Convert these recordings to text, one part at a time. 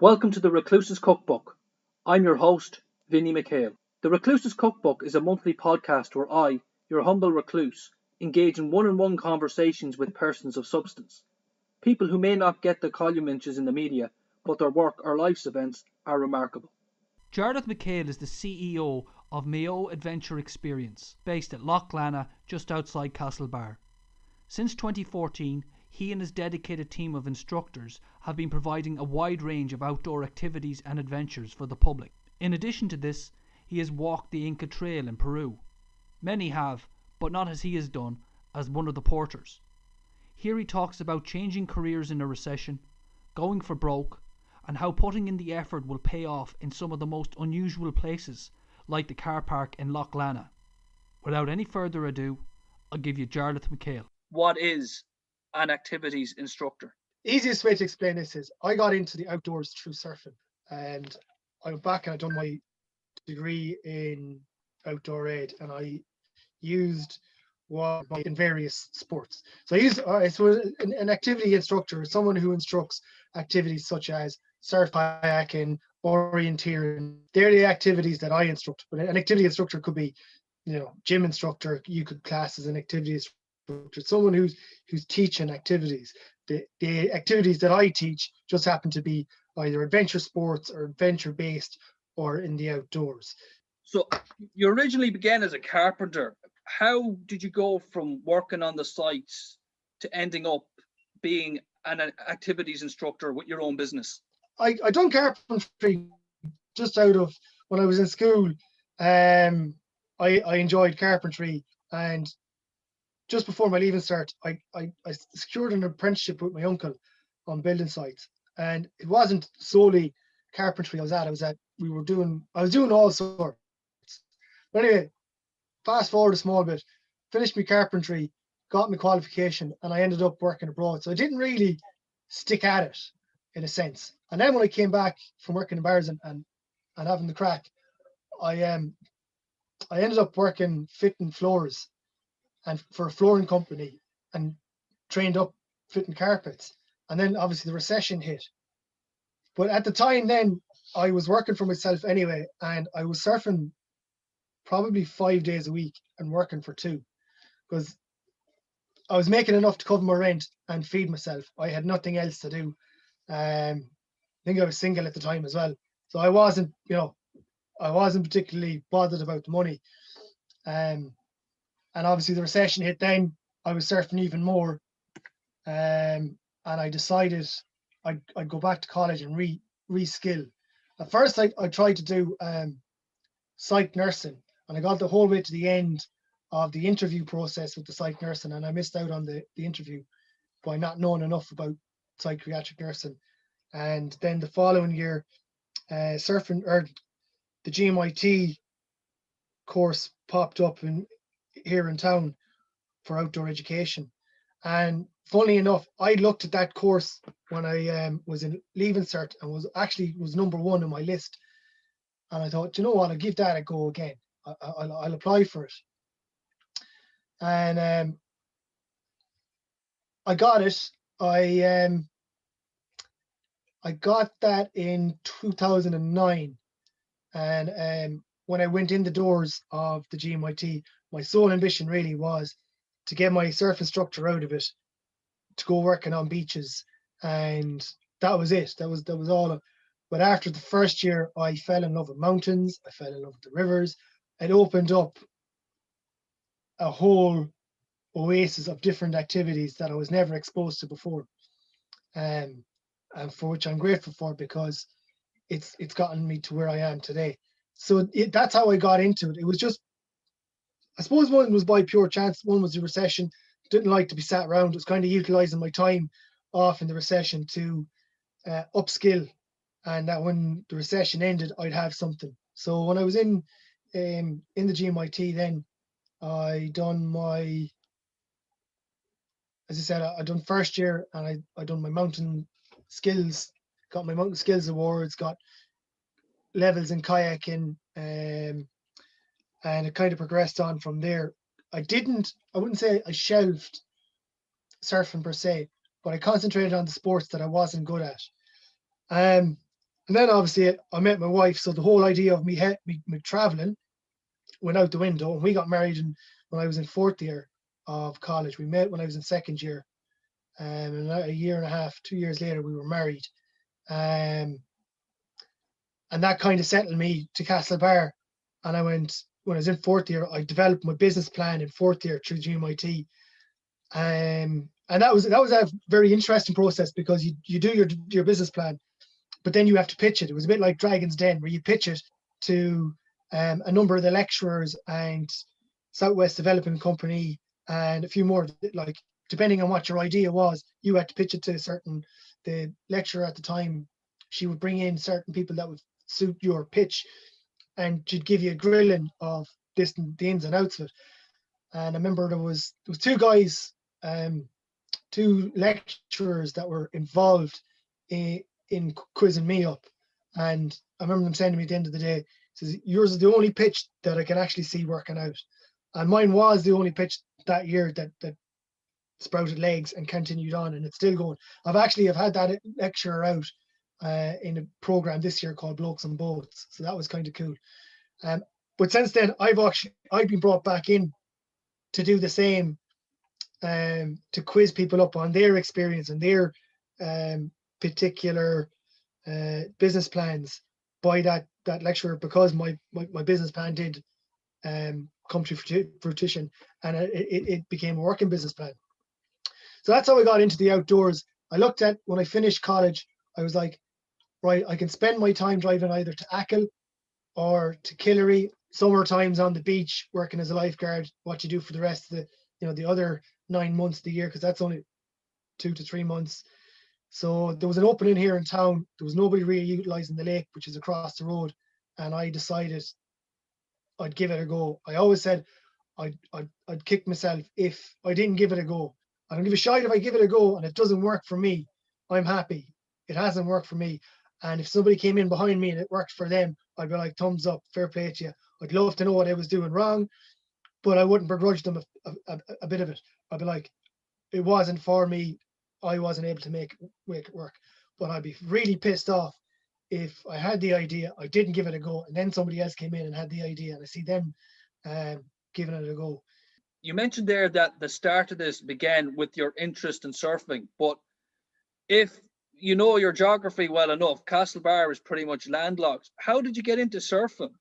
Welcome to the Recluse's Cookbook. I'm your host, Vinny McHale. The Recluse's Cookbook is a monthly podcast where I, your humble recluse, engage in one-on-one conversations with persons of substance. People who may not get the column inches in the media, but their work or life's events are remarkable. Jarlath Mc Hale is the CEO of Mayo Adventure Experience, based at Lough Lannagh, just outside Castlebar. Since 2014, he and his dedicated team of instructors have been providing a wide range of outdoor activities and adventures for the public. In addition to this, he has walked the Inca Trail in Peru. Many have, but not as he has done, as one of the porters. Here he talks about changing careers in a recession, going for broke, and how putting in the effort will pay off in some of the most unusual places, like the car park in Lough Lannagh. Without any further ado, I'll give you Jarlath Mc Hale. What is an activities instructor? Easiest way to explain this is I got into the outdoors through surfing, and I went back and I done my degree in outdoor aid, and I used what in various sports. So I used an activity instructor, someone who instructs activities such as surf kayaking, orienteering. They're the activities that I instruct. But an activity instructor could be, gym instructor. You could class as an activity instructor, someone who's teaching activities. The activities that I teach just happen to be either adventure sports or adventure based or in the outdoors. So you originally began as a carpenter. How did you go from working on the sites to ending up being an activities instructor with your own business? I done carpentry just out of when I was in school. I enjoyed carpentry, and just before my leaving cert, I secured an apprenticeship with my uncle on building sites, and it wasn't solely carpentry I was at. I was doing all sorts. But anyway, fast forward a small bit, finished my carpentry, got my qualification, and I ended up working abroad. So I didn't really stick at it in a sense. And then when I came back from working in bars and having the crack, I ended up working fitting floors and for a flooring company and trained up fitting carpets. And then obviously the recession hit. But at the time then, I was working for myself anyway, and I was surfing probably 5 days a week and working for 2, because I was making enough to cover my rent and feed myself. I had nothing else to do. I think I was single at the time as well. So I wasn't particularly bothered about the money. And obviously the recession hit then. I was surfing even more. And I decided I'd go back to college and reskill. At first I tried to do psych nursing, and I got the whole way to the end of the interview process with the psych nursing, and I missed out on the interview by not knowing enough about psychiatric nursing. And then the following year, surfing or the GMIT course popped up here in town for outdoor education. And funnily enough, I looked at that course when I was in leaving cert and was number 1 on my list. And I thought, you know what, I'll give that a go again. I'll apply for it. And I got it. I got that in 2009. And when I went in the doors of the GMIT, my sole ambition really was to get my surf instructor out of it, to go working on beaches. And that was it. That was all. But after the first year, I fell in love with mountains. I fell in love with the rivers. It opened up a whole oasis of different activities that I was never exposed to before, and for which I'm grateful for, because it's gotten me to where I am today. So that's how I got into it. It was just, I suppose one was by pure chance. One was the recession. Didn't like to be sat around. It was kind of utilizing my time off in the recession to upskill, and that when the recession ended, I'd have something. So when I was in the GMIT, then I done my, as I said, I done first year, and I done my mountain skills, got my mountain skills awards, got levels in kayaking, and it kind of progressed on from there. I wouldn't say I shelved surfing per se, but I concentrated on the sports that I wasn't good at. And then obviously I met my wife, so the whole idea of me traveling went out the window. And we got married when I was in fourth year of college. We met when I was in second year, and a year and a half, 2 years later, we were married. And that kind of settled me to Castlebar. And I went, when I was in fourth year, I developed my business plan in fourth year through GMIT. And that was a very interesting process, because you do your business plan, but then you have to pitch it. It was a bit like Dragon's Den, where you pitch it to a number of the lecturers and Southwest Development Company and a few more, like, depending on what your idea was, you had to pitch it to the lecturer at the time. She would bring in certain people that would suit your pitch, and she'd give you a grilling of the ins and outs of it. And I remember there was two guys, two lecturers that were involved in quizzing me up. And I remember them saying to me at the end of the day, says, yours is the only pitch that I can actually see working out. And mine was the only pitch that year that sprouted legs and continued on, and it's still going. I've had that lecturer out in a program this year called Blokes and Boats, so that was kind of cool. But since then, I've been brought back in to do the same, to quiz people up on their experience and their particular business plans by that lecturer, because my business plan did come to fruition, and it became a working business plan. So that's how I got into the outdoors. I looked at, when I finished college, I was like, right, I can spend my time driving either to Achill or to Killary, summer times on the beach, working as a lifeguard, what you do for the rest of the other 9 months of the year, because that's only 2 to 3 months. So there was an opening here in town. There was nobody really utilizing the lake, which is across the road. And I decided I'd give it a go. I always said I'd kick myself if I didn't give it a go. I don't give a shit if I give it a go and it doesn't work for me. I'm happy. It hasn't worked for me. And if somebody came in behind me and it worked for them, I'd be like, thumbs up, fair play to you. I'd love to know what I was doing wrong, but I wouldn't begrudge them a bit of it. I'd be like, it wasn't for me. I wasn't able to make it work. But I'd be really pissed off if I had the idea, I didn't give it a go, and then somebody else came in and had the idea, and I see them giving it a go. You mentioned there that the start of this began with your interest in surfing, but if you know your geography well enough, Castlebar is pretty much landlocked. How did you get into surfing?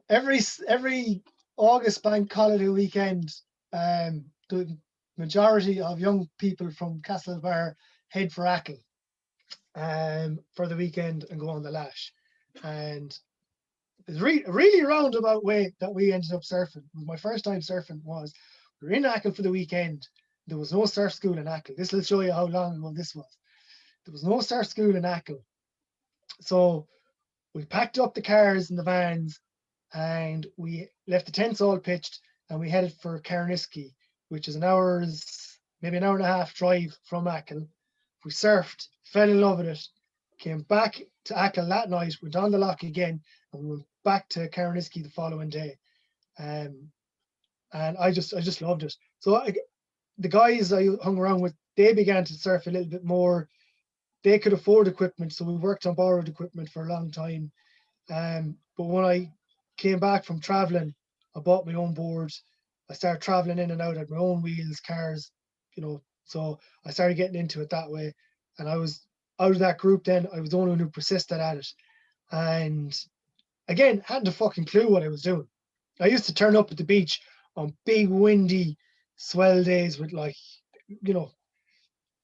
Every August bank holiday weekend, the majority of young people from Castlebar head for Achill for the weekend and go on the lash. And it's really roundabout way that we ended up surfing. My first time surfing was, we were in Achill for the weekend. There was no surf school in Achill. This will show you how long ago this was. There was no surf school in Achill. So we packed up the cars and the vans, and we left the tents all pitched, and we headed for Carniskey, which is maybe an hour and a half drive from Achill. We surfed, fell in love with it, came back to Achill that night, went on the loch again, and we went back to Carniskey the following day. And I just loved it. So the guys I hung around with, they began to surf a little bit more. They could afford equipment, so we worked on borrowed equipment for a long time. But when I came back from traveling, I bought my own boards. I started traveling in and out at my own wheels, cars, so I started getting into it that way. And I was out of that group then. I was the only one who persisted at it. And again, hadn't a fucking clue what I was doing. I used to turn up at the beach on big, windy, swell days with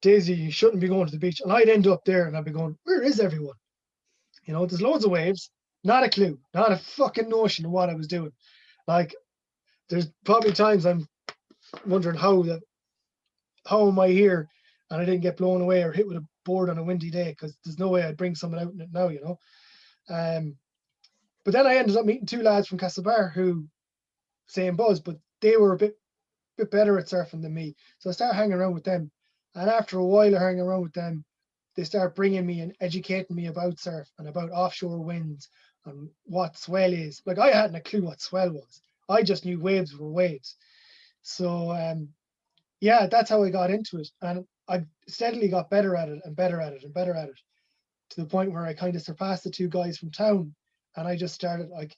days you shouldn't be going to the beach. And I'd end up there and I'd be going, where is everyone? There's loads of waves, not a clue, not a fucking notion of what I was doing. Like, there's probably times I'm wondering how am I here and I didn't get blown away or hit with a board on a windy day, because there's no way I'd bring someone out in it now, But then I ended up meeting two lads from Castlebar who, same buzz, but they were a bit better at surfing than me. So I started hanging around with them. And after a while of hanging around with them, they started bringing me and educating me about surf and about offshore winds and what swell is. Like, I hadn't a clue what swell was. I just knew waves were waves. So, that's how I got into it. And I steadily got better at it and better at it and better at it, to the point where I kind of surpassed the two guys from town, and I just started like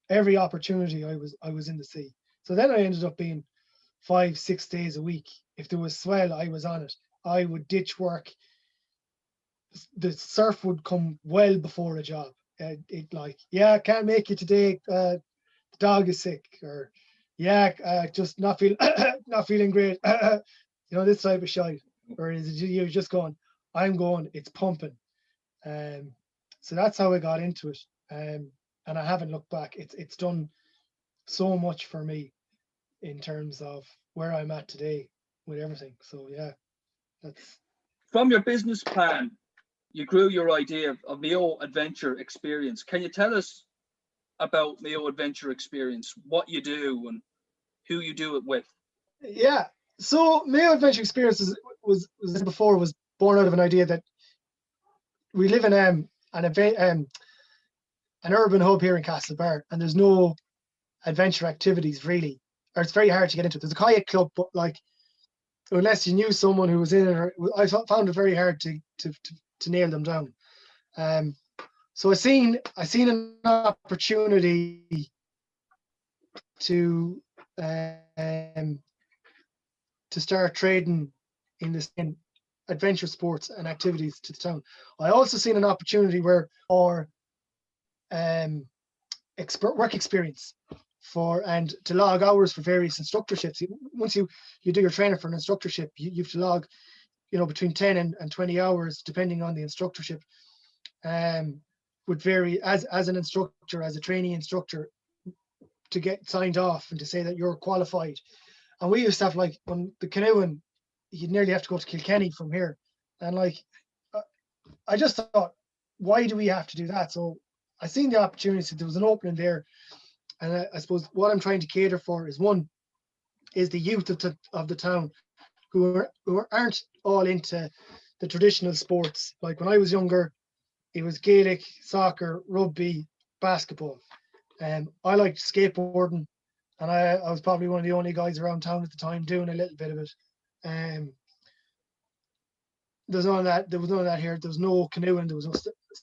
every opportunity I was in the sea. So then I ended up being 5-6 days a week. If there was swell, I was on it. I would ditch work. The surf would come well before a job. It like, yeah, can't make it today. The dog is sick, or yeah, just not feeling great. This type of shite. Or is it you're just going, I'm going, it's pumping. So that's how I got into it. And I haven't looked back. It's done so much for me in terms of where I'm at today with everything. So yeah, that's From your business plan, you grew your idea of Mayo Adventure Experience. Can you tell us about Mayo Adventure Experience, what you do and who you do it with? yeah. So Mayo Adventure Experience was before was born out of an idea that we live in an urban hub here in Castlebar, and there's no adventure activities really, or it's very hard to get into. There's a kayak club, but like unless you knew someone who was in it, I found it very hard to nail them down. So I seen an opportunity to start trading in adventure sports and activities to the town. I also seen an opportunity work experience and to log hours for various instructorships. Once you do your training for an instructorship, you have to log, between 10 and 20 hours, depending on the instructorship. Would vary as an instructor, as a trainee instructor, to get signed off and to say that you're qualified. And we used to have, like, on the canoeing, you'd nearly have to go to Kilkenny from here. And like, I just thought, why do we have to do that? So I seen the opportunity, so there was an opening there. And I suppose what I'm trying to cater for is the youth of the town who aren't all into the traditional sports. Like when I was younger, it was Gaelic, soccer, rugby, basketball. I liked skateboarding, and I was probably one of the only guys around town at the time doing a little bit of it. There was none of that here. There was no canoeing. There was no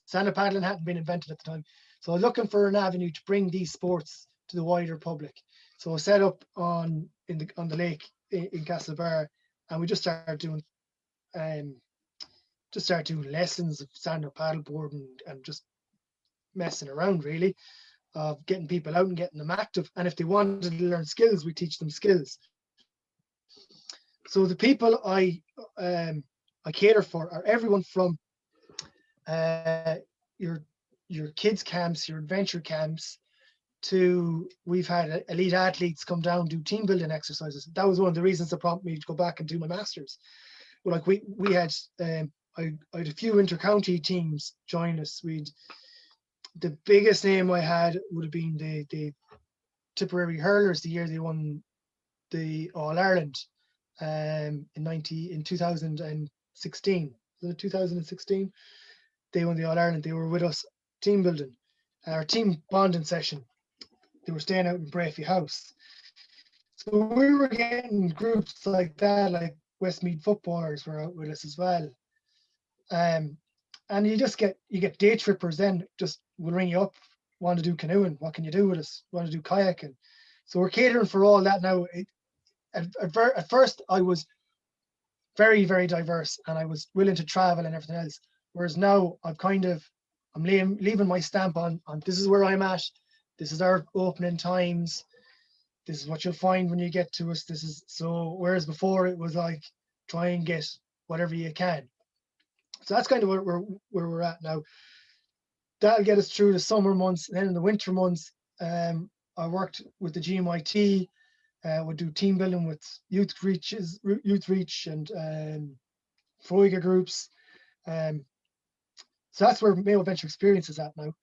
stand-up paddling hadn't been invented at the time. So I was looking for an avenue to bring these sports to the wider public. So I set up on the lake in Castlebar, and we just started doing lessons of stand-up paddleboarding and just messing around, really, of getting people out and getting them active. And if they wanted to learn skills, we teach them skills. So the people I cater for are everyone from your kids camps, your adventure camps, to we've had elite athletes come down, do team building exercises. That was one of the reasons that prompted me to go back and do my masters. Well, like we had I had a few intercounty teams join us. The biggest name I had would have been the Tipperary Hurlers, the year they won the All Ireland in 2016. Was it 2016? They won the All Ireland. They were with us team building, our team bonding session. They were staying out in Brafey House. So we were getting groups like that, like Westmeath footballers were out with us as well. And you get day trippers then just will ring you up, want to do canoeing, what can you do with us? Want to do kayaking? So we're catering for all that now. At first I was very, very diverse and I was willing to travel and everything else. Whereas now I'm leaving my stamp on this is where I'm at. This is our opening times. This is what you'll find when you get to us. Whereas before it was like, try and get whatever you can. So that's kind of where we're at now. That'll get us through the summer months. And then in the winter months, I worked with the GMIT, would do team building with youth reach and Freuga groups. So that's where Mayo Adventure Experience is at now.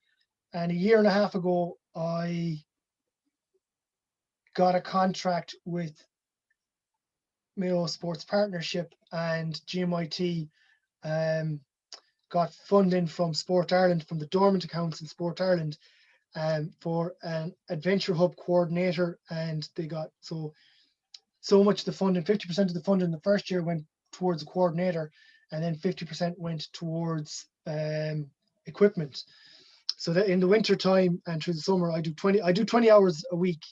And a year and a half ago, I got a contract with Mayo Sports Partnership, and GMIT got funding from Sport Ireland, from the dormant accounts in Sport Ireland, for an adventure hub coordinator. And they got so much of the funding, 50% of the funding the first year went towards a coordinator, and then 50% went towards equipment. So that in the winter time and through the summer, I do 20 hours a week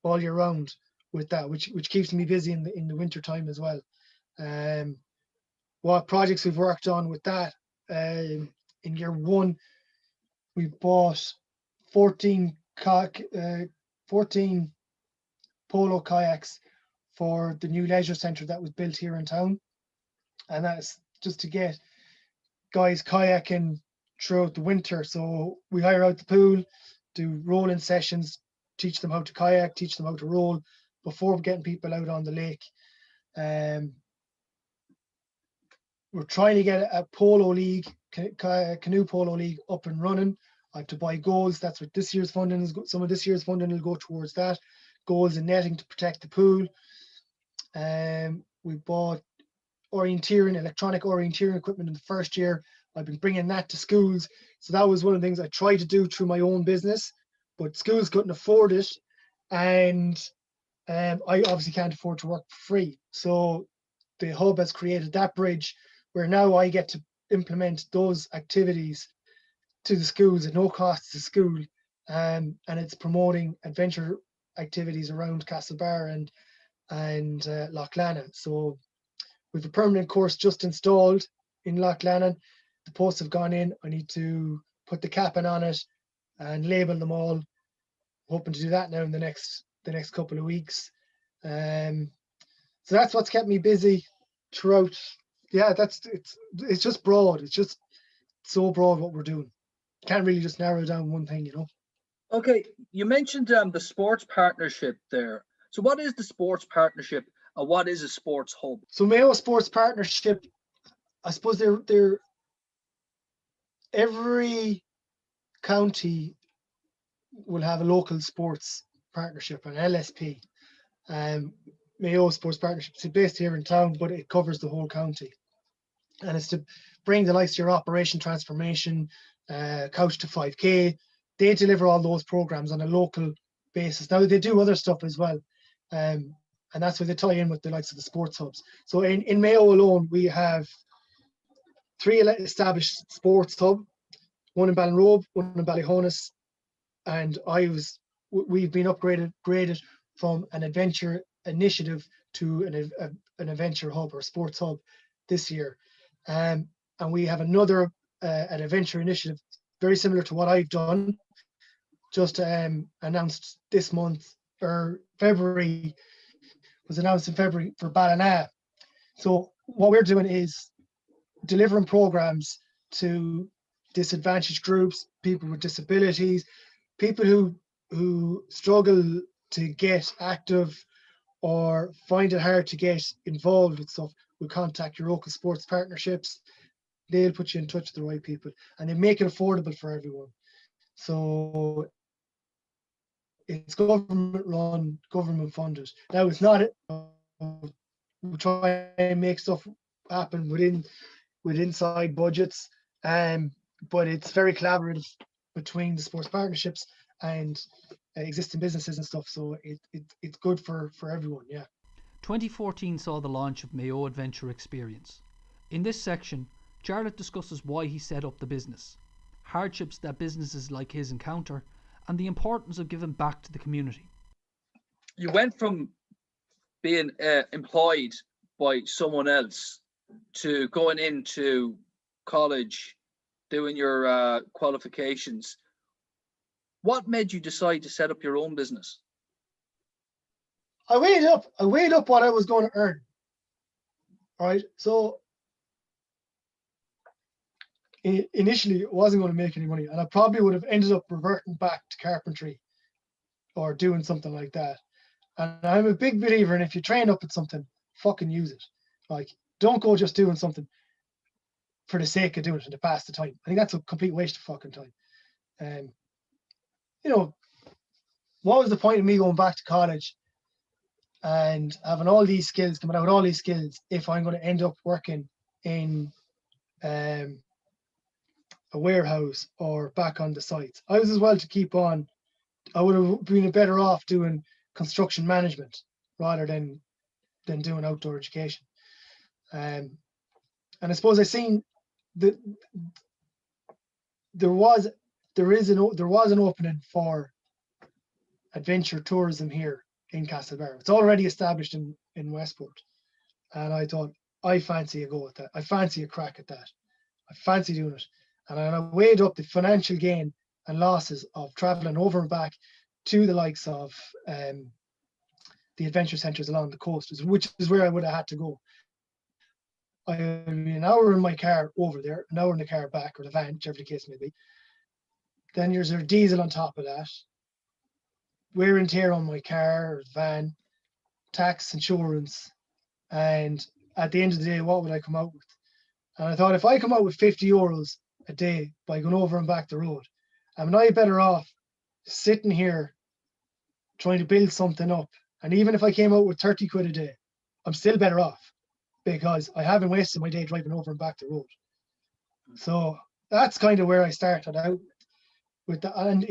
all year round with that, which keeps me busy in the winter time as well. What projects we've worked on with that, in year one, we bought 14 polo kayaks for the new leisure centre that was built here in town, and that's just to get guys kayaking throughout the winter. So we hire out the pool, do rolling sessions, teach them how to kayak, teach them how to roll before getting people out on the lake. We're trying to get a polo league, canoe polo league up and running. I have to buy goals. That's what this year's funding is. Some of this year's funding will go towards that. Goals and netting to protect the pool. We bought electronic orienteering equipment in the first year. I've been bringing that to schools. So that was one of the things I tried to do through my own business, but schools couldn't afford it. And I obviously can't afford to work for free. So the hub has created that bridge where now I get to implement those activities to the schools at no cost to school. And it's promoting adventure activities around Castlebar and Lough Lannagh. So we've a permanent course just installed in Lough Lannagh. The posts have gone in. I need to put the capping on it and label them all. Hoping to do that now in the next couple of weeks. So that's what's kept me busy throughout. Yeah, it's just broad. It's just so broad what we're doing. Can't really just narrow down one thing, Okay, you mentioned the sports partnership there. So what is the sports partnership and what is a sports hub? So Mayo Sports Partnership, I suppose they're every county will have a local sports partnership, an LSP. Mayo Sports Partnership is based here in town, but it covers the whole county. And it's to bring the likes of your Operation Transformation, Couch to 5K. They deliver all those programs on a local basis. Now, they do other stuff as well. And that's where they tie in with the likes of the sports hubs. So in Mayo alone, we have 3 established sports hub, one in Ballinrobe, one in Ballyhonus, and we've been graded from an adventure initiative to an adventure hub or sports hub this year. And we have another an adventure initiative very similar to what I've done, just announced this month, or February, was announced in February for Ballina. So what we're doing is delivering programs to disadvantaged groups, people with disabilities, people who struggle to get active or find it hard to get involved with stuff. We contact your local sports partnerships. They'll put you in touch with the right people, and they make it affordable for everyone. So it's government run, government funded. Now it's not. We try and make stuff happen with inside budgets, but it's very collaborative between the sports partnerships and existing businesses and stuff. So it's good for everyone. Yeah. 2014 saw the launch of Mayo Adventure Experience. In this section, Jarlath discusses why he set up the business, hardships that businesses like his encounter, and the importance of giving back to the community. You went from being employed by someone else to going into college, doing your qualifications. What made you decide to set up your own business? I weighed up what I was going to earn. All right. So initially, it wasn't going to make any money, and I probably would have ended up reverting back to carpentry or doing something like that. And I'm a big believer in, if you train up at something, fucking use it. Like, don't go just doing something for the sake of doing it and to pass the time. I think that's a complete waste of fucking time. What was the point of me going back to college and having all these skills, coming out with all these skills, if I'm going to end up working in a warehouse or back on the sites? I was as well to keep on. I would have been better off doing construction management rather than doing outdoor education. And I suppose I seen that there was an opening for adventure tourism here in Castlebar. It's already established in Westport. And I thought, I fancy a go at that. I fancy a crack at that. I fancy doing it. And I weighed up the financial gain and losses of traveling over and back to the likes of the adventure centres along the coast, which is where I would have had to go. I would be an hour in my car over there, an hour in the car back, or the van, whichever the case may be. Then there's a diesel on top of that, wear and tear on my car or van, tax, insurance, and at the end of the day, what would I come out with? And I thought, if I come out with 50 euros a day by going over and back the road, am I better off sitting here trying to build something up? And even if I came out with 30 quid a day, I'm still better off because I haven't wasted my day driving over and back the road. So that's kind of where I started out with that. And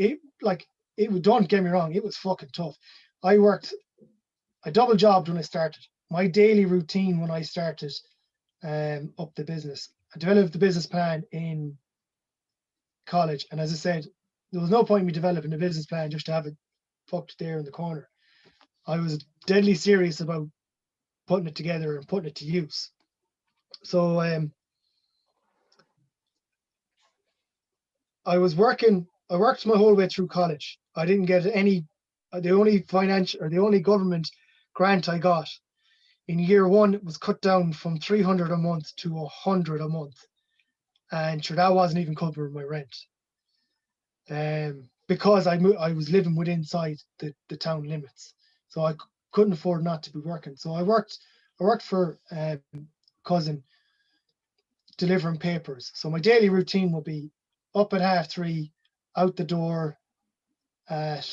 don't get me wrong, it was fucking tough. I double jobbed when I started. My daily routine when I started up the business, I developed the business plan in college. And as I said, there was no point in me developing a business plan just to have it fucked there in the corner. I was deadly serious about putting it together and putting it to use. So I worked my whole way through college. I didn't get the only government grant I got in year one, it was cut down from 300 a month to 100 a month. And sure, that wasn't even covering my rent. Because I was living within the town limits. So I couldn't afford not to be working. So I worked for cousin delivering papers. So my daily routine would be up at 3:30, out the door at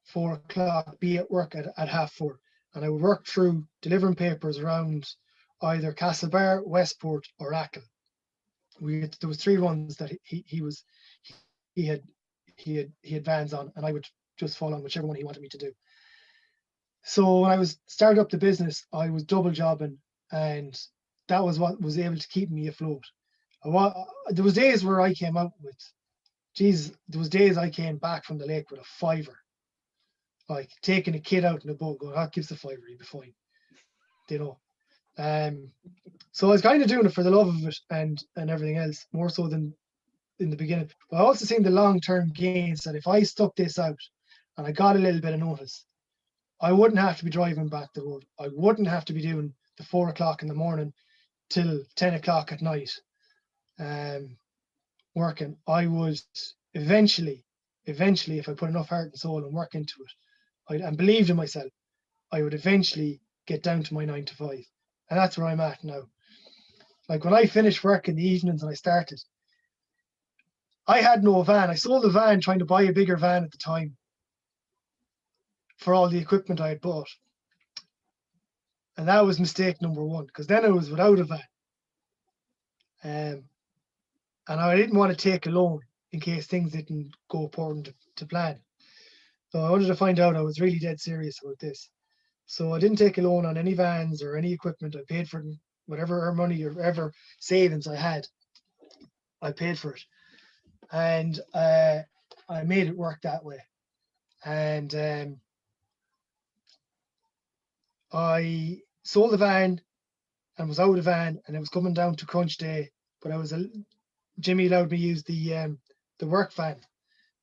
4 o'clock, be at work at 4:30. And I would work through delivering papers around either Castlebar, Westport, or Achill. There was 3 runs that he had vans on, and I would just fall on whichever one he wanted me to do. So when I was starting up the business, I was double jobbing, and that was what was able to keep me afloat. There was days where I came out with, there was days I came back from the lake with a fiver, like taking a kid out in the boat, going, "Oh, gives the fiver, you'll be fine," you know. So I was kind of doing it for the love of it and everything else, more so than in the beginning. But I also seen the long-term gains that if I stuck this out and I got a little bit of notice, I wouldn't have to be driving back the road. I wouldn't have to be doing the 4 o'clock in the morning till 10 o'clock at night working. I would eventually, if I put enough heart and soul and work into it, and believed in myself, I would eventually get down to my 9 to 5. And that's where I'm at now. Like when I finished work in the evenings and I started, I had no van. I sold the van trying to buy a bigger van at the time for all the equipment I had bought. And that was mistake number 1, because then I was without a van. And I didn't want to take a loan in case things didn't go according to plan. So I wanted to find out I was really dead serious about this. So I didn't take a loan on any vans or any equipment. I paid for whatever money or whatever savings I had. I paid for it. And I made it work that way. And I sold the van and was out of van, and it was coming down to crunch day. But Jimmy allowed me use the work van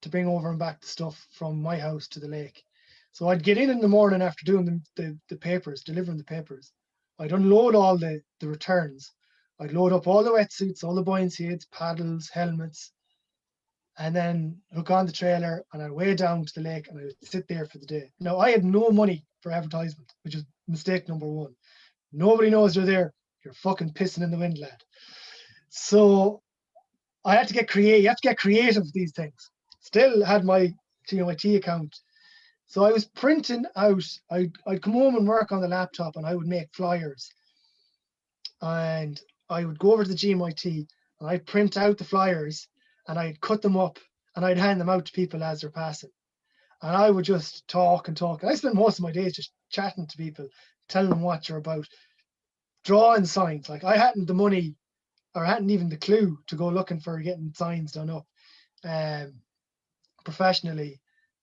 to bring over and back the stuff from my house to the lake. So I'd get in the morning after doing the papers, delivering the papers. I'd unload all the returns. I'd load up all the wetsuits, all the buoyancy aids, paddles, helmets, and then hook on the trailer, and I'd weigh down to the lake, and I'd sit there for the day. Now, I had no money for advertisement, which is mistake number 1. Nobody knows you're there. You're fucking pissing in the wind, lad. So I had to get creative. You have to get creative with these things. Still had my TMIT account. So I was printing out. I'd come home and work on the laptop, and I would make flyers. And I would go over to the GMIT, and I'd print out the flyers, and I'd cut them up, and I'd hand them out to people as they're passing. And I would just talk and talk. And I spent most of my days just chatting to people, telling them what you're about. drawing signs. Like I hadn't the money or hadn't even the clue to go looking for getting signs done up professionally.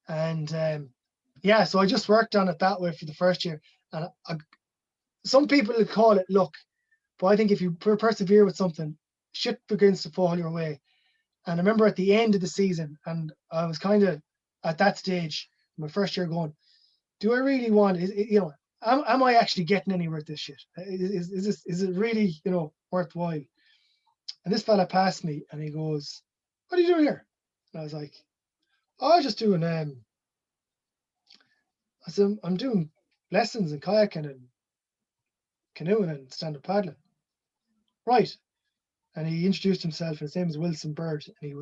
And yeah, so I just worked on it that way for the first year. And some people would call it luck, but I think if you persevere with something, shit begins to fall your way. And I remember at the end of the season, and I was kind of at that stage, my first year, going, do I really want, am I actually getting anywhere with this shit? Is it really, worthwhile? And this fella passed me and he goes, what are you doing here? And I was like, oh, I'm just doing, I said, I'm doing lessons in kayaking and canoeing and stand-up paddling. Right. And he introduced himself. His name is Wilson Bird, and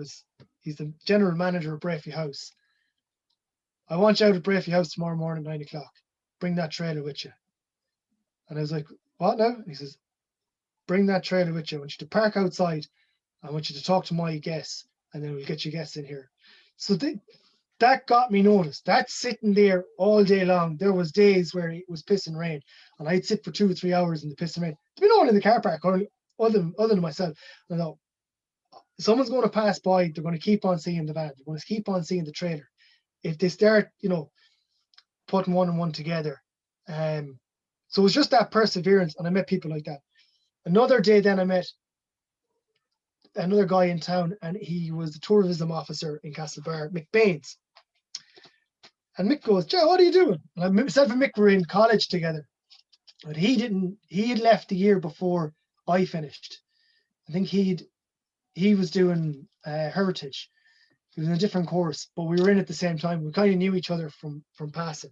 he's the general manager of Brafey House. I want you out at Brafey House tomorrow morning at 9 o'clock. Bring that trailer with you. And I was like, what now? And he says, bring that trailer with you. I want you to park outside. I want you to talk to my guests, and then we'll get your guests in here. So that got me noticed. That's sitting there all day long. There was days where it was pissing rain, and I'd sit for 2 or 3 hours in the pissing rain. There'd be no one in the car park other than myself. I thought, someone's going to pass by. They're going to keep on seeing the van. They're going to keep on seeing the trailer. If they start, putting one and one together. So it was just that perseverance, and I met people like that. Another day then I met another guy in town, and he was the tourism officer in Castlebar, Mick Baines. And Mick goes, Joe, what are you doing? And myself and Mick were in college together. But he had left the year before I finished. I think he was doing heritage. He was in a different course, but we were in at the same time. We kind of knew each other from passing.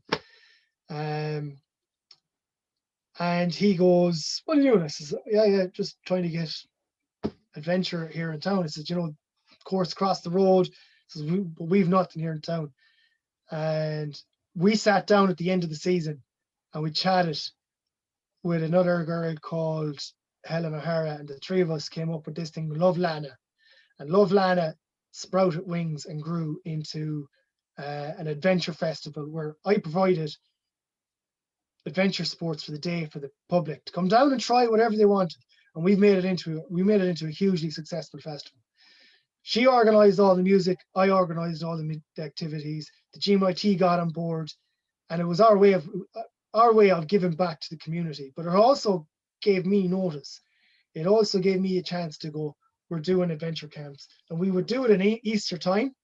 And he goes, what are you doing? I says, yeah, just trying to get adventure here in town. He says, course across the road. He says, but we've nothing here in town. And we sat down at the end of the season and we chatted with another girl called Helen O'Hara, and the three of us came up with this thing, Lough Lannagh. And Lough Lannagh sprouted wings and grew into an adventure festival where I provided adventure sports for the day for the public to come down and try whatever they wanted. And we made it into a hugely successful festival. She organized all the music, I organized all the activities, the GMIT got on board, and it was our way of giving back to the community. But it also gave me notice. It also gave me a chance to go, we're doing adventure camps, and we would do it in Easter time.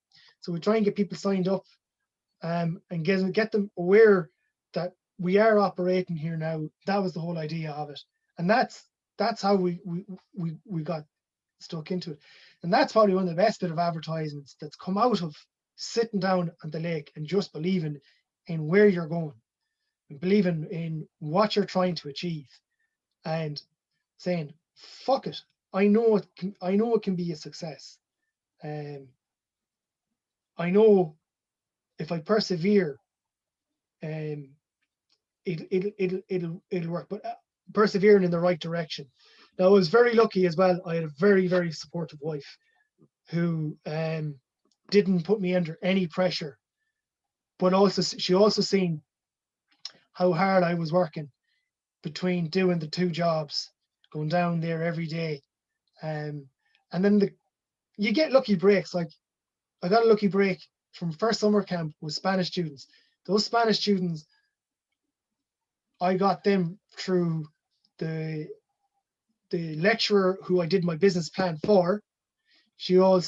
So we try and get people signed up and get them aware that we are operating here now. That was the whole idea of it. And that's how we got stuck into it. And that's probably one of the best bit of advertisements that's come out of sitting down at the lake and just believing in where you're going and believing in what you're trying to achieve and saying, fuck it. I know it can be a success. I know if I persevere, it'll work, but persevering in the right direction. Now, I was very lucky as well. I had a very, very supportive wife who didn't put me under any pressure, but she also seen how hard I was working between doing the two jobs, going down there every day. And then you get lucky breaks. Like I got a lucky break from first summer camp with Spanish students. Those Spanish students, I got them through the lecturer who I did my business plan for. She brought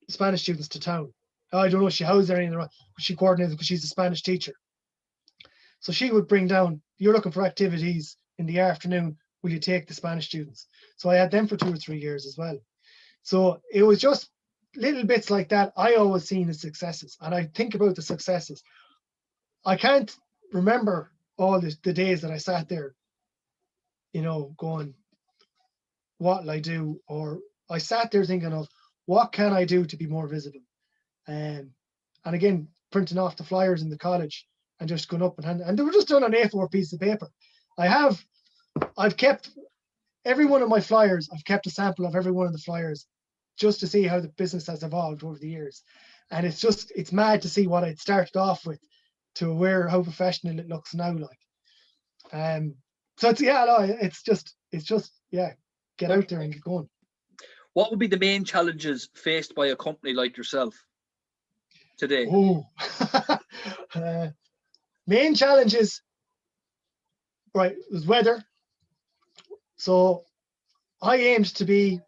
Spanish students to town. I don't know if she housed anything, but she coordinated because she's a Spanish teacher. So she would bring down, you're looking for activities in the afternoon, will you take the Spanish students? So I had them for 2 or 3 years as well. So it was just little bits like that I always seen as successes. And I think about the successes. I can't remember all the days that I sat there, going, what will I do? Or I sat there thinking of, what can I do to be more visible? And again, printing off the flyers in the college and just going up and they were just done on A4 piece of paper. I've kept every one of my flyers. I've kept a sample of every one of the flyers just to see how the business has evolved over the years. And it's mad to see what I'd started off with to where how professional it looks now. So it's just get out there and get going. What would be the main challenges faced by a company like yourself today? Oh, main challenges, right, was weather. So I aimed to be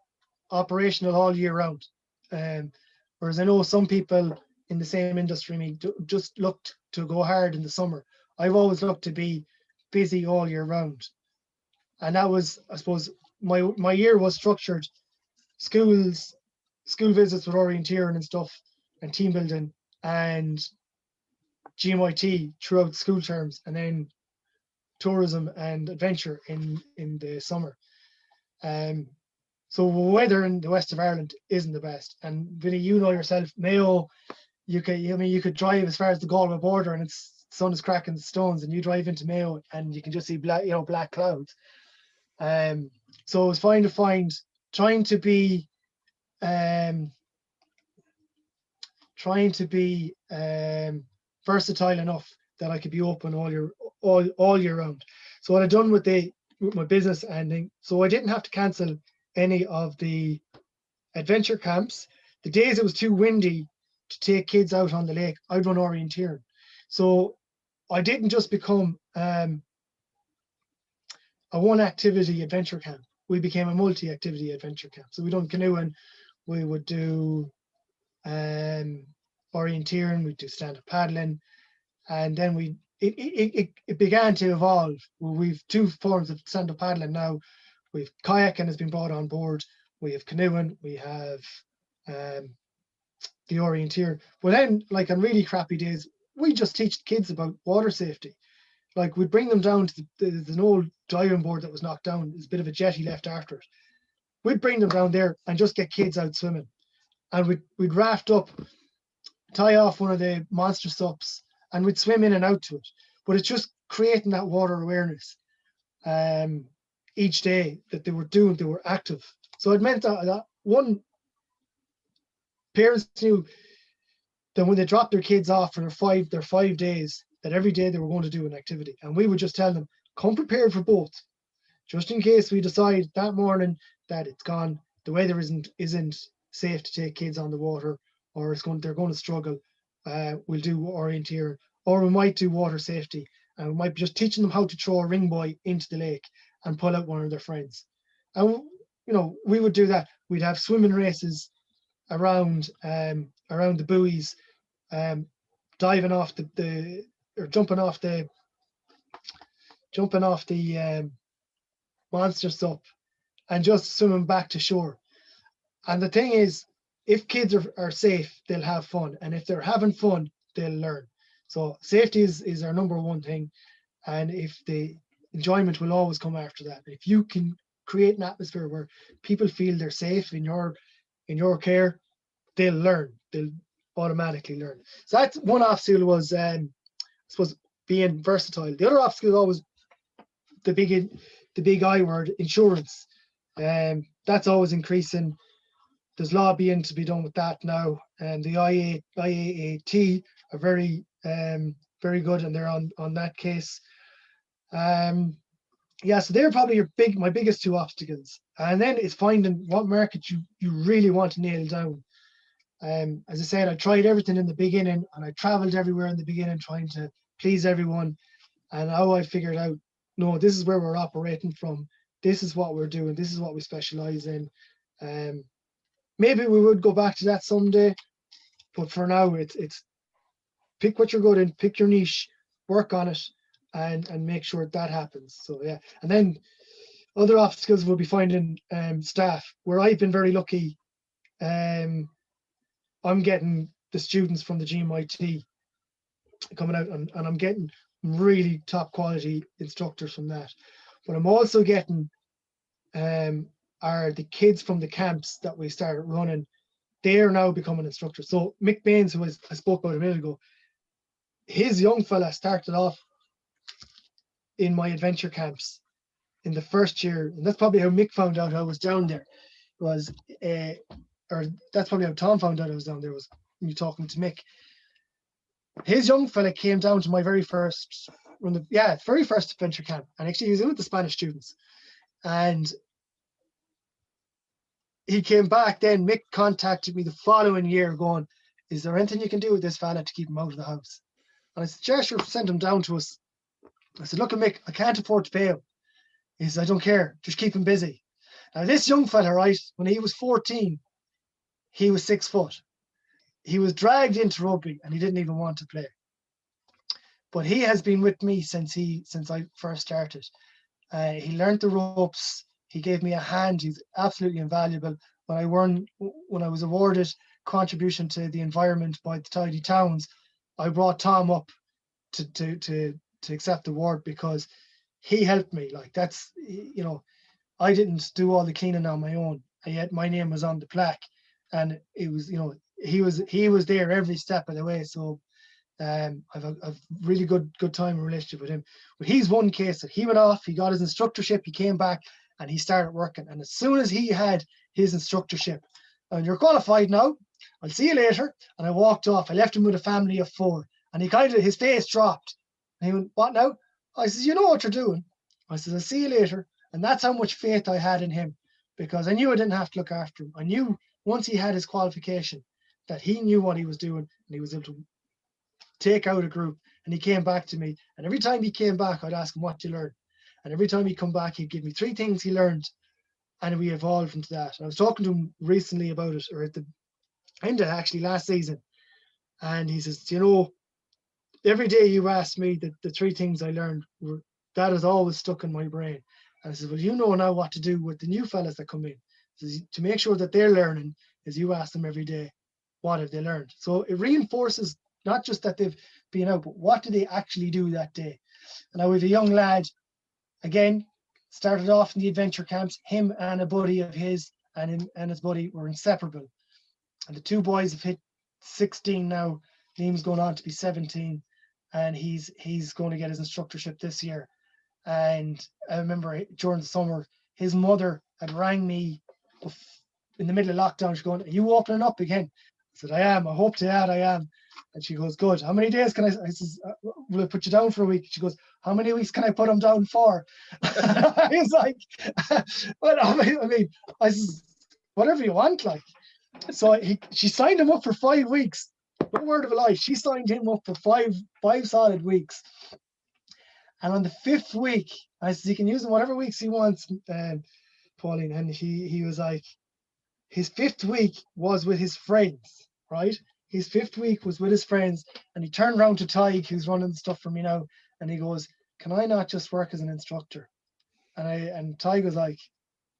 operational all year round. Whereas I know some people in the same industry just looked to go hard in the summer. I've always looked to be busy all year round. And that was, I suppose, my year was structured. School visits with orienteering and stuff, and team building, and GMIT throughout school terms, and then tourism and adventure in the summer. So weather in the west of Ireland isn't the best. And Vinny, you know yourself, Mayo, you could drive as far as the Galway border and it's sun is cracking stones, and you drive into Mayo and you can just see black clouds. So it's trying to be versatile enough that I could be open all year round. So what I've done with my business ending, so I didn't have to cancel any of the adventure camps. The days it was too windy to take kids out on the lake, I'd run orienteering. So I didn't just become a one activity adventure camp. We became a multi-activity adventure camp. So we done canoeing, we would do orienteering, we'd do stand-up paddling, and then it began to evolve. We've two forms of stand-up paddling now. We've kayaking has been brought on board. We have canoeing. We have the orienteer. But then, like on really crappy days, we just teach kids about water safety. Like we'd bring them down to there's an old diving board that was knocked down. There's a bit of a jetty left after it. We'd bring them down there and just get kids out swimming. And we'd raft up, tie off one of the monster sups, and we'd swim in and out to it. But it's just creating that water awareness each day that they were active. So it meant that one, parents knew that when they dropped their kids off for their 5 days, that every day they were going to do an activity. And we would just tell them, come prepared for both, just in case we decide that morning that it's gone, the weather isn't safe to take kids on the water, or they're going to struggle. We'll do orienteer, or we might do water safety, and we might be just teaching them how to throw a ring buoy into the lake and pull out one of their friends. And we would do that. We'd have swimming races around the buoys, diving off or jumping off the monster sup and just swimming back to shore. And the thing is, if kids are safe, they'll have fun. And if they're having fun, they'll learn. So safety is our number one thing. And if the enjoyment will always come after that. If you can create an atmosphere where people feel they're safe in your care, they'll learn. They'll automatically learn. So that's one obstacle was, I suppose, being versatile. The other obstacle is always the big I word, insurance. That's always increasing. There's lobbying to be done with that now, and the IAAT are very good, and they're on that case. So they're probably my biggest two obstacles. And then it's finding what market you really want to nail down. As I said, I tried everything in the beginning, and I traveled everywhere in the beginning trying to please everyone. And now I figured out, no, this is where we're operating from. This is what we're doing. This is what we specialize in. Maybe we would go back to that someday, but for now, it's pick what you're good in, pick your niche, work on it, and make sure that happens. So yeah, and then other obstacles will be finding staff. Where I've been very lucky, I'm getting the students from the GMIT coming out, and I'm getting really top quality instructors from that. But I'm also getting are the kids from the camps that we started running. They are now becoming instructors. So Mick Baines, who I spoke about a minute ago, his young fella started off in my adventure camps in the first year, and that's probably how Mick found out I was down there. Or that's probably how Tom found out I was down there, was me talking to Mick. his young fella came down to my very first adventure camp, and actually he was in with the Spanish students, and he came back. Then Mick contacted me the following year going, is there anything you can do with this fella to keep him out of the house? And I said, yeah, sure, send him down to us. I said, look at Mick, I can't afford to pay him. He said, I don't care, just keep him busy. Now this young fella, right, when he was 14, he was 6 foot. He was dragged into rugby and he didn't even want to play. But he has been with me since I first started. He learned the ropes. He gave me a hand. He's absolutely invaluable. When I was awarded contribution to the environment by the Tidy Towns, I brought Tom up to accept the award because he helped me. Like, that's, you know, I didn't do all the cleaning on my own, and yet my name was on the plaque, and it was, you know, he was there every step of the way. So I've a really good time and relationship with him. But he's one case that he went off, he got his instructorship, he came back and he started working. And as soon as he had his instructorship, and you're qualified now, I'll see you later. And I walked off. I left him with a family of 4, and his face dropped. And he went, what now? I said, you know what you're doing. I said, I'll see you later. And that's how much faith I had in him, because I knew I didn't have to look after him. I knew once he had his qualification that he knew what he was doing, and he was able to take out a group. And he came back to me, and every time he came back, I'd ask him, what did you learn? And every time he'd come back, he'd give me 3 things he learned, and we evolved into that. And I was talking to him recently about it, or at the end of actually last season, and he says, you know, every day you ask me the 3 things I learned, that has always stuck in my brain. And I said, well, you know now what to do with the new fellas that come in. Says, to make sure that they're learning, is you ask them every day, what have they learned? So it reinforces not just that they've been out, but what do they actually do that day? And now we have a young lad, again, started off in the adventure camps. Him and a buddy of his and his buddy were inseparable. And the 2 boys have hit 16 now. Liam's going on to be 17, and he's going to get his instructorship this year. And I remember during the summer, his mother had rang me in the middle of lockdown. She's going, are you opening up again? I said, I am. I hope to add I am. And she goes, good. How many days can I says, will I put you down for a week? She goes, how many weeks can I put him down for? I was like, well, I mean, I says, whatever you want, like. So she signed him up for 5 weeks. No word of a lie. She signed him up for five solid weeks. And on the 5th week, I said, he can use them whatever weeks he wants, Pauline. And he was like, his 5th week was with his friends, right? His 5th week was with his friends. And he turned around to Tig, who's running the stuff for me now. And he goes, can I not just work as an instructor? And Tig was like,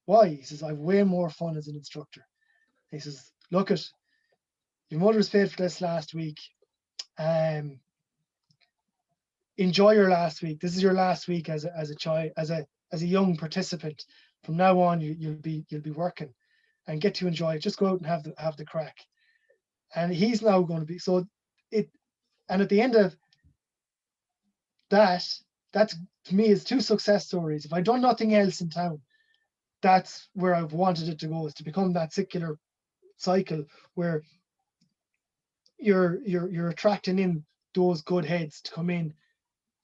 why? He says, I have way more fun as an instructor. He says, look it, your mother was paid for this last week. Enjoy your last week. This is your last week as a child, as a young participant. From now on, you'll be working, and get to enjoy it. Just go out and have the crack. And he's now going to be and at the end of that's to me is 2 success stories. If I'd done nothing else in town, that's where I've wanted it to go, is to become that circular cycle where you're attracting in those good heads to come in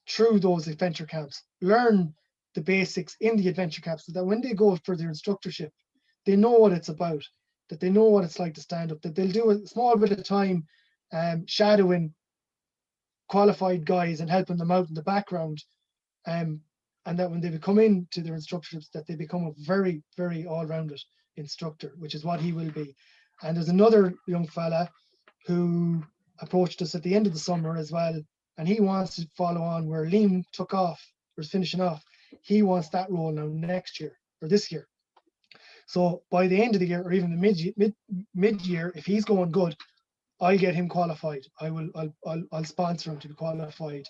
through those adventure camps, learn the basics in the adventure camps, so that when they go for their instructorship, they know what it's about, that they know what it's like to stand up, that they'll do a small bit of time shadowing qualified guys and helping them out in the background, and that when they come into their instructorships, that they become a very, very all-rounded instructor, which is what he will be. And there's another young fella who approached us at the end of the summer as well, and he wants to follow on where Liam took off, or is finishing off. He wants that role now next year, or this year. So by the end of the year, or even the mid-year, if he's going good, I'll get him qualified. I'll sponsor him to be qualified,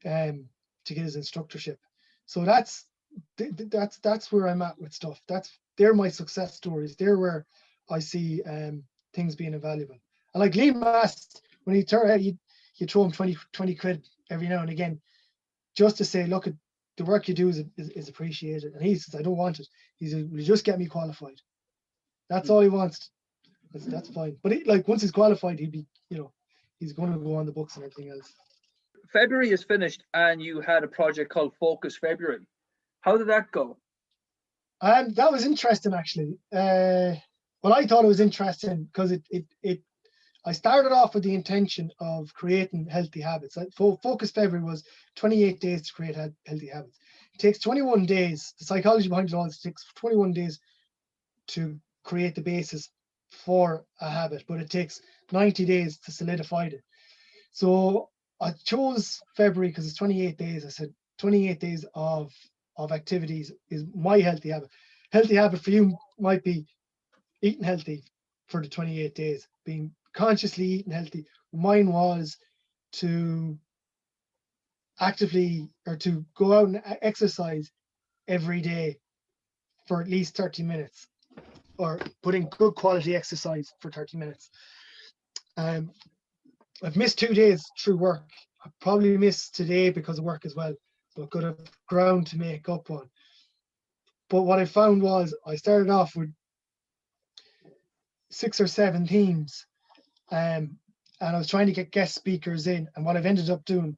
to get his instructorship. So that's where I'm at with stuff. They're my success stories. They're where I see things being invaluable. And like Liam asked, when he turned out, you throw him 20 quid every now and again, just to say, look, at the work you do is appreciated. And he says, I don't want it. He says, will you just get me qualified? That's all he wants. That's fine. But once he's qualified, he'd be he's going to go on the books and everything else. February is finished, and you had a project called Focus February. How did that go? That was interesting, actually. Well, I thought it was interesting because I started off with the intention of creating healthy habits. Focus February was 28 days to create healthy habits. It takes 21 days. The psychology behind it all is it takes 21 days to create the basis for a habit, but it takes 90 days to solidify it. So I chose February because it's 28 days. I said 28 days of activities is my healthy habit. Healthy habit for you might be eating healthy for the 28 days, being consciously eating healthy. Mine was to actively or to go out and exercise every day for at least 30 minutes, or put in good quality exercise for 30 minutes. I've missed 2 days through work. I probably missed today because of work as well, so I've got a ground to make up on. But what I found was I started off with 6 or 7 themes, and I was trying to get guest speakers in. And what I've ended up doing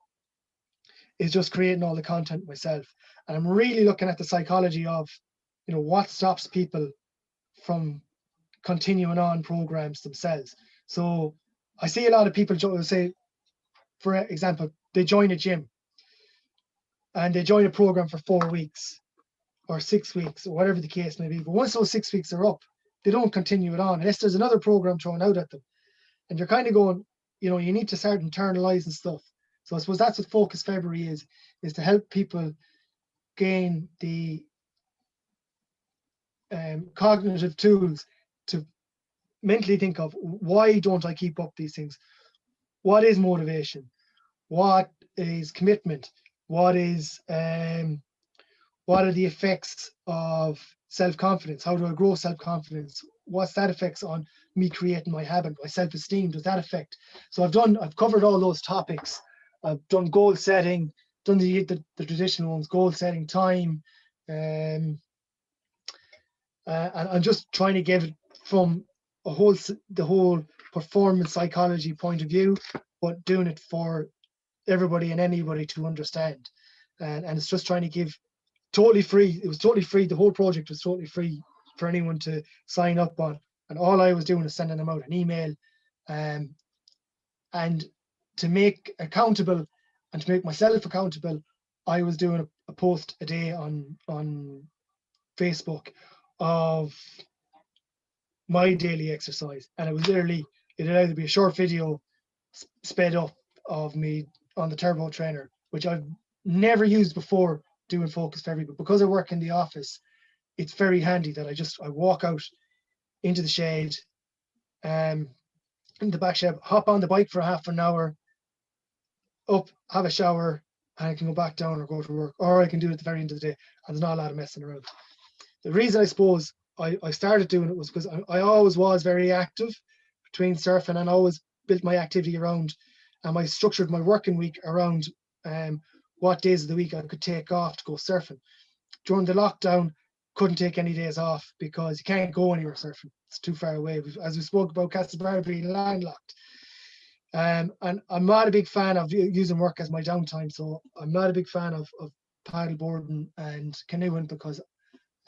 is just creating all the content myself. And I'm really looking at the psychology of, what stops people from continuing on programs themselves. So I see a lot of people say, for example, they join a gym and they join a program for 4 weeks or 6 weeks or whatever the case may be. But once those 6 weeks are up, they don't continue it on unless there's another program thrown out at them. And you're kind of going, you need to start internalizing stuff. So I suppose that's what Focus February is to help people gain the cognitive tools to mentally think of, why don't I keep up these things? What is motivation? What is commitment? What are the effects of self-confidence? How do I grow self-confidence? What's that effects on me creating my habit? My self-esteem, does that affect? So I've covered all those topics. I've done goal setting, done the traditional ones, goal setting, time, and I'm just trying to give it from the whole performance psychology point of view, but doing it for everybody and anybody to understand. And it's just trying to give totally free. It was totally free. The whole project was totally free for anyone to sign up on. And all I was doing is sending them out an email, and to make accountable and to make myself accountable, I was doing a post a day on Facebook of my daily exercise. And it was literally, it allowed to be a short video sped up of me on the turbo trainer, which I've never used before doing Focus February, but because I work in the office, it's very handy that I walk out into the shade, in the back shed, hop on the bike for half an hour, up, have a shower, and I can go back down or go to work, or I can do it at the very end of the day, and there's not a lot of messing around. The reason I suppose I started doing it was because I always was very active between surfing, and I always built my activity around, and I structured my working week around what days of the week I could take off to go surfing. During the lockdown, couldn't take any days off because you can't go anywhere surfing. It's too far away. As we spoke about Castlebar being landlocked. And I'm not a big fan of using work as my downtime. So I'm not a big fan of paddleboarding and canoeing because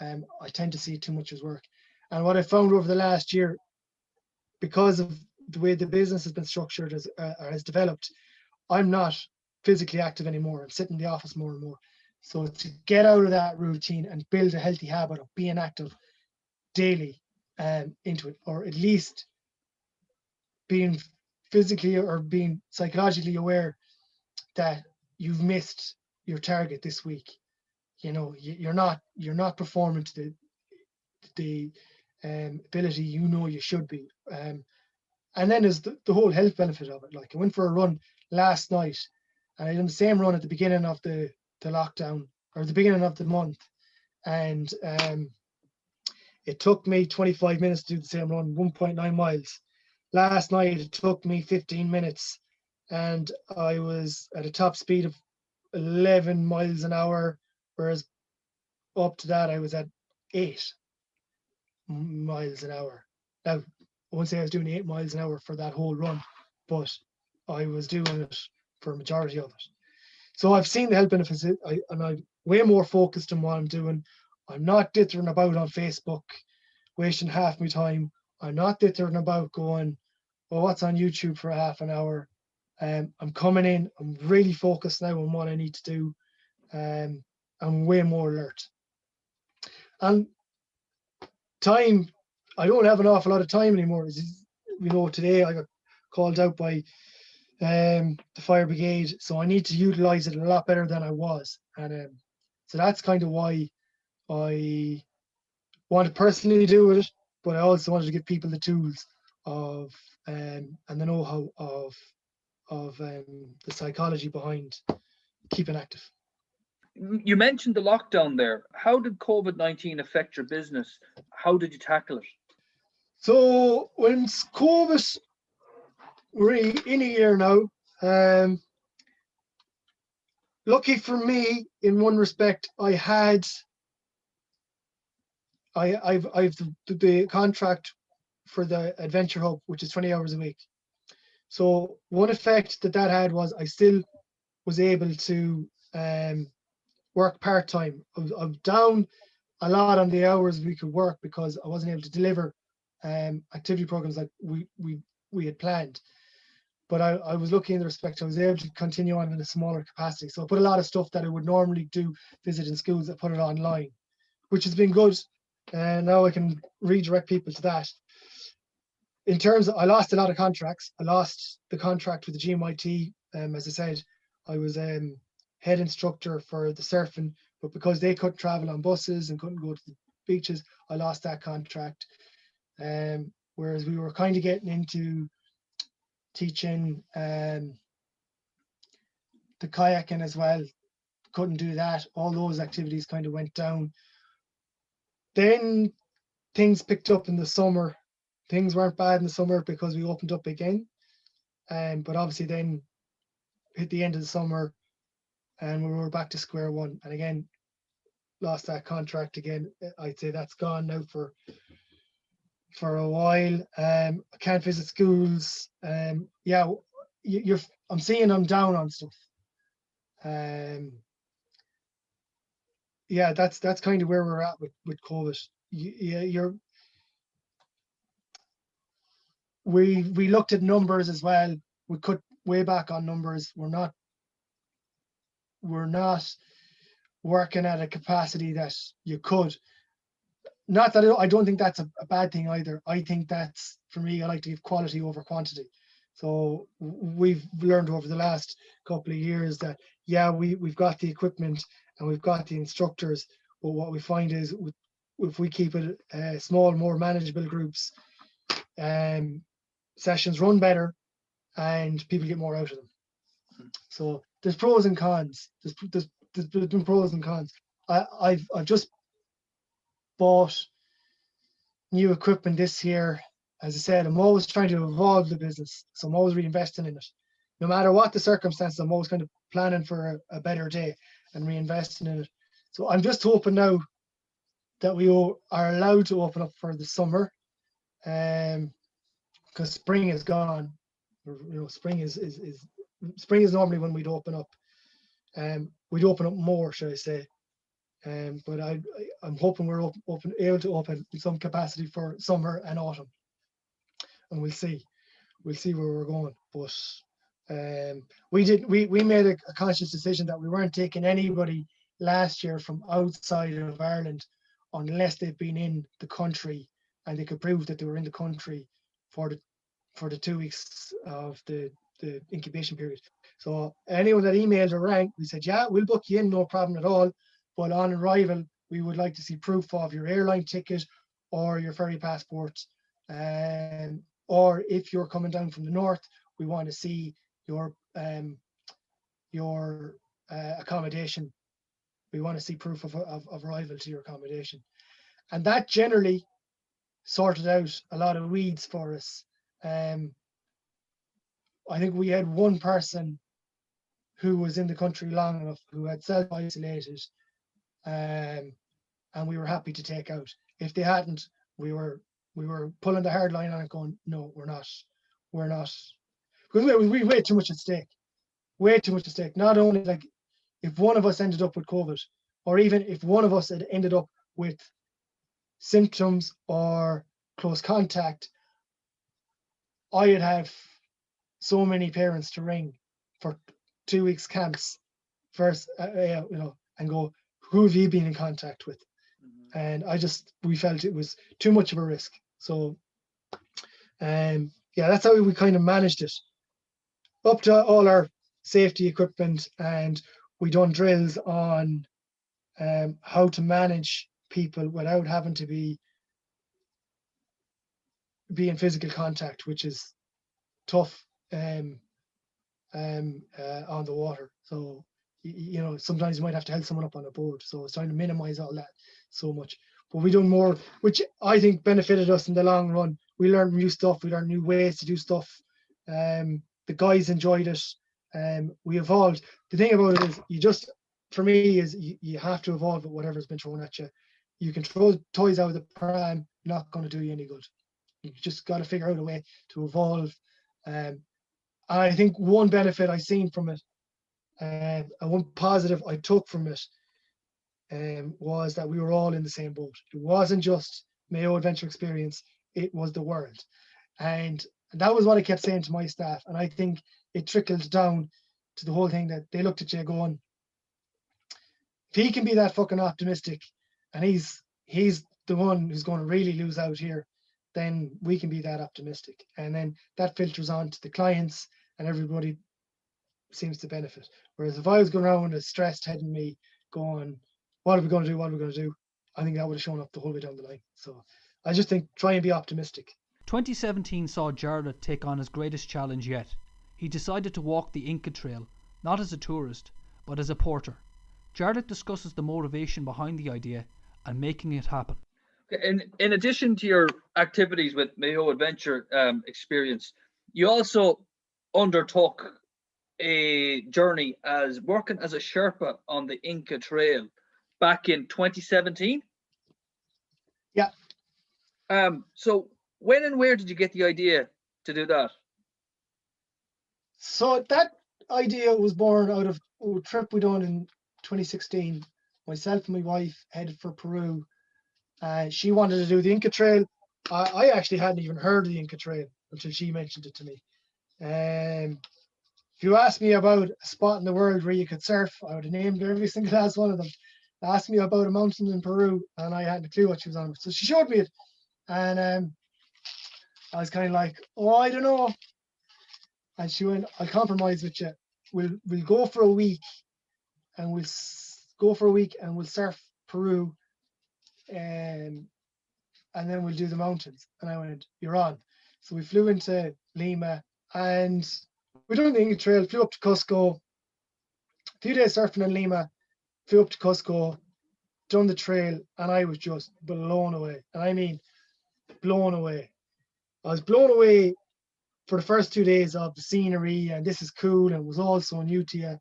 I tend to see it too much as work. And what I found over the last year, because of the way the business has been structured or has developed, I'm not physically active anymore. I'm sitting in the office more and more. So to get out of that routine and build a healthy habit of being active daily into it, or at least being physically or being psychologically aware that you've missed your target this week. You're not performing to the ability you should be. And then there's the whole health benefit of it. Like, I went for a run last night, and I did the same run at the beginning of the lockdown, or the beginning of the month, and it took me 25 minutes to do the same run, 1.9 miles. Last night it took me 15 minutes, and I was at a top speed of 11 miles an hour, whereas up to that I was at 8 miles an hour. Now, I won't say I was doing 8 miles an hour for that whole run, but I was doing it for a majority of it. So I've seen the health benefits, and I'm way more focused on what I'm doing. I'm not dithering about on Facebook, wasting half my time. I'm not dithering about going, well, what's on YouTube for a half an hour? I'm coming in, I'm really focused now on what I need to do. I'm way more alert. And time, I don't have an awful lot of time anymore. Today I got called out by the fire brigade, so I need to utilize it a lot better than I was. And so that's kind of why I want to personally do it, but I also wanted to give people the tools of and the know-how of the psychology behind keeping active. You mentioned the lockdown there. How did COVID-19 affect your business? How did you tackle it? So when COVID, we're in a year now. Lucky for me, in one respect, I've the contract for the Adventure Hub, which is 20 hours a week. So one effect that had was I still was able to work part-time. I'm down a lot on the hours we could work because I wasn't able to deliver activity programs like we had planned. But I was lucky in the respect I was able to continue on in a smaller capacity. So I put a lot of stuff that I would normally do visiting schools, I put it online, which has been good. And now I can redirect people to that. In terms of, I lost a lot of contracts. I lost the contract with the GMIT. As I said, I was head instructor for the surfing, but because they couldn't travel on buses and couldn't go to the beaches, I lost that contract. Whereas we were kind of getting into teaching the kayaking as well, couldn't do that. All those activities kind of went down. Then things picked up in the summer. Things weren't bad in the summer because we opened up again. But obviously then hit the end of the summer and we were back to square one. And again, lost that contract again. I'd say that's gone now for a while. I can't visit schools. Yeah, I'm seeing I'm down on stuff. Yeah, that's kind of where we're at with COVID. We looked at numbers as well. We cut way back on numbers. We're not working at a capacity that you could. Not that I don't think that's a bad thing either. I think that's, for me, I like to give quality over quantity. So we've learned over the last couple of years that, yeah, we've got the equipment and we've got the instructors, but what we find is if we keep it small, more manageable groups, sessions run better and people get more out of them. So there's pros and cons. There's been pros and cons. I've just bought new equipment this year. As I said, I'm always trying to evolve the business, so I'm always reinvesting in it. No matter what the circumstances, I'm always kind of planning for a better day and reinvesting in it. So I'm just hoping now that we are allowed to open up for the summer, because spring is gone. Spring is normally when we'd open up. We'd open up more, should I say? But I'm hoping we're able to open in some capacity for summer and autumn, and we'll see where we're going. But we made a conscious decision that we weren't taking anybody last year from outside of Ireland unless they've been in the country and they could prove that they were in the country for the 2 weeks of the incubation period. So anyone that emailed or rang, we said, yeah, we'll book you in, no problem at all. But on arrival, we would like to see proof of your airline ticket or your ferry passport. Or if you're coming down from the north, we want to see your accommodation. We want to see proof of arrival to your accommodation. And that generally sorted out a lot of weeds for us. I think we had one person who was in the country long enough, who had self-isolated, and we were happy to take out. If they hadn't, we were pulling the hard line on it, going, no, we're not, because because it was way too much at stake. Way too much at stake. Not only like if one of us ended up with COVID, or even if one of us had ended up with symptoms or close contact, I'd have so many parents to ring for 2 weeks camps first, and go, who have you been in contact with? And we felt it was too much of a risk. So, that's how we kind of managed it. Up to all our safety equipment, and we done drills on how to manage people without having to be in physical contact, which is tough on the water. So sometimes you might have to help someone up on a boat. So it's trying to minimize all that so much. But we done more, which I think benefited us in the long run. We learned new stuff. We learned new ways to do stuff. The guys enjoyed it. We evolved. The thing about it is, for me, you have to evolve with whatever's been thrown at you. You can throw toys out of the pram, not going to do you any good. You just got to figure out a way to evolve. I think one benefit I seen from it, and one positive I took from it, was that we were all in the same boat. It wasn't just Mayo Adventure Experience, it was the world. And that was what I kept saying to my staff. And I think it trickled down to the whole thing, that they looked at you going, if he can be that fucking optimistic, and he's the one who's going to really lose out here, then we can be that optimistic. And then that filters on to the clients, and everybody seems to benefit. Whereas if I was going around with a stressed head in me going, what are we going to do? What are we going to do? I think that would have shown up the whole way down the line. So I just think try and be optimistic. 2017 saw Jarlath take on his greatest challenge yet. He decided to walk the Inca Trail, not as a tourist, but as a porter. Jarlath discusses the motivation behind the idea and making it happen. In addition to your activities with Mayo Adventure Experience, you also undertook a journey as working as a Sherpa on the Inca Trail back in 2017. Yeah. So when and where did you get the idea to do that? So that idea was born out of a trip we done in 2016. Myself and my wife headed for Peru. She wanted to do the Inca Trail. I actually hadn't even heard of the Inca Trail until she mentioned it to me. If you asked me about a spot in the world where you could surf, I would have named every single last one of them. Asked me about a mountain in Peru, and I hadn't a clue what she was on. So she showed me it, and I was kind of like, oh, I don't know. And she went, I'll compromise with you. We'll go for a week, and we'll surf Peru, and then we'll do the mountains. And I went, you're on. So we flew into Lima, and we done the Inca Trail, flew up to Cusco, a few days surfing in Lima, flew up to Cusco, done the trail, and I was just blown away. And I mean, blown away. I was blown away for the first 2 days of the scenery, and this is cool, and it was all so new to you.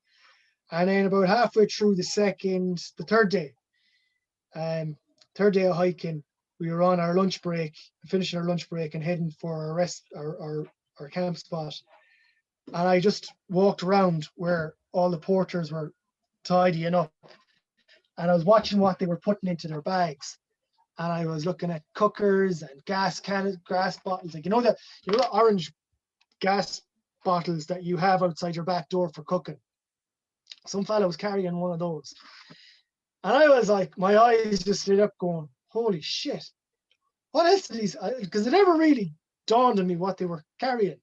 And then about halfway through the third day of hiking, we were on our lunch break, finishing our lunch break and heading for our camp spot. And I just walked around where all the porters were tidying up, and I was watching what they were putting into their bags. And I was looking at cookers and gas bottles, like the orange gas bottles that you have outside your back door for cooking. Some fella was carrying one of those, and I was like, my eyes just lit up, going, "Holy shit! What else did these?" Because it never really dawned on me what they were carrying.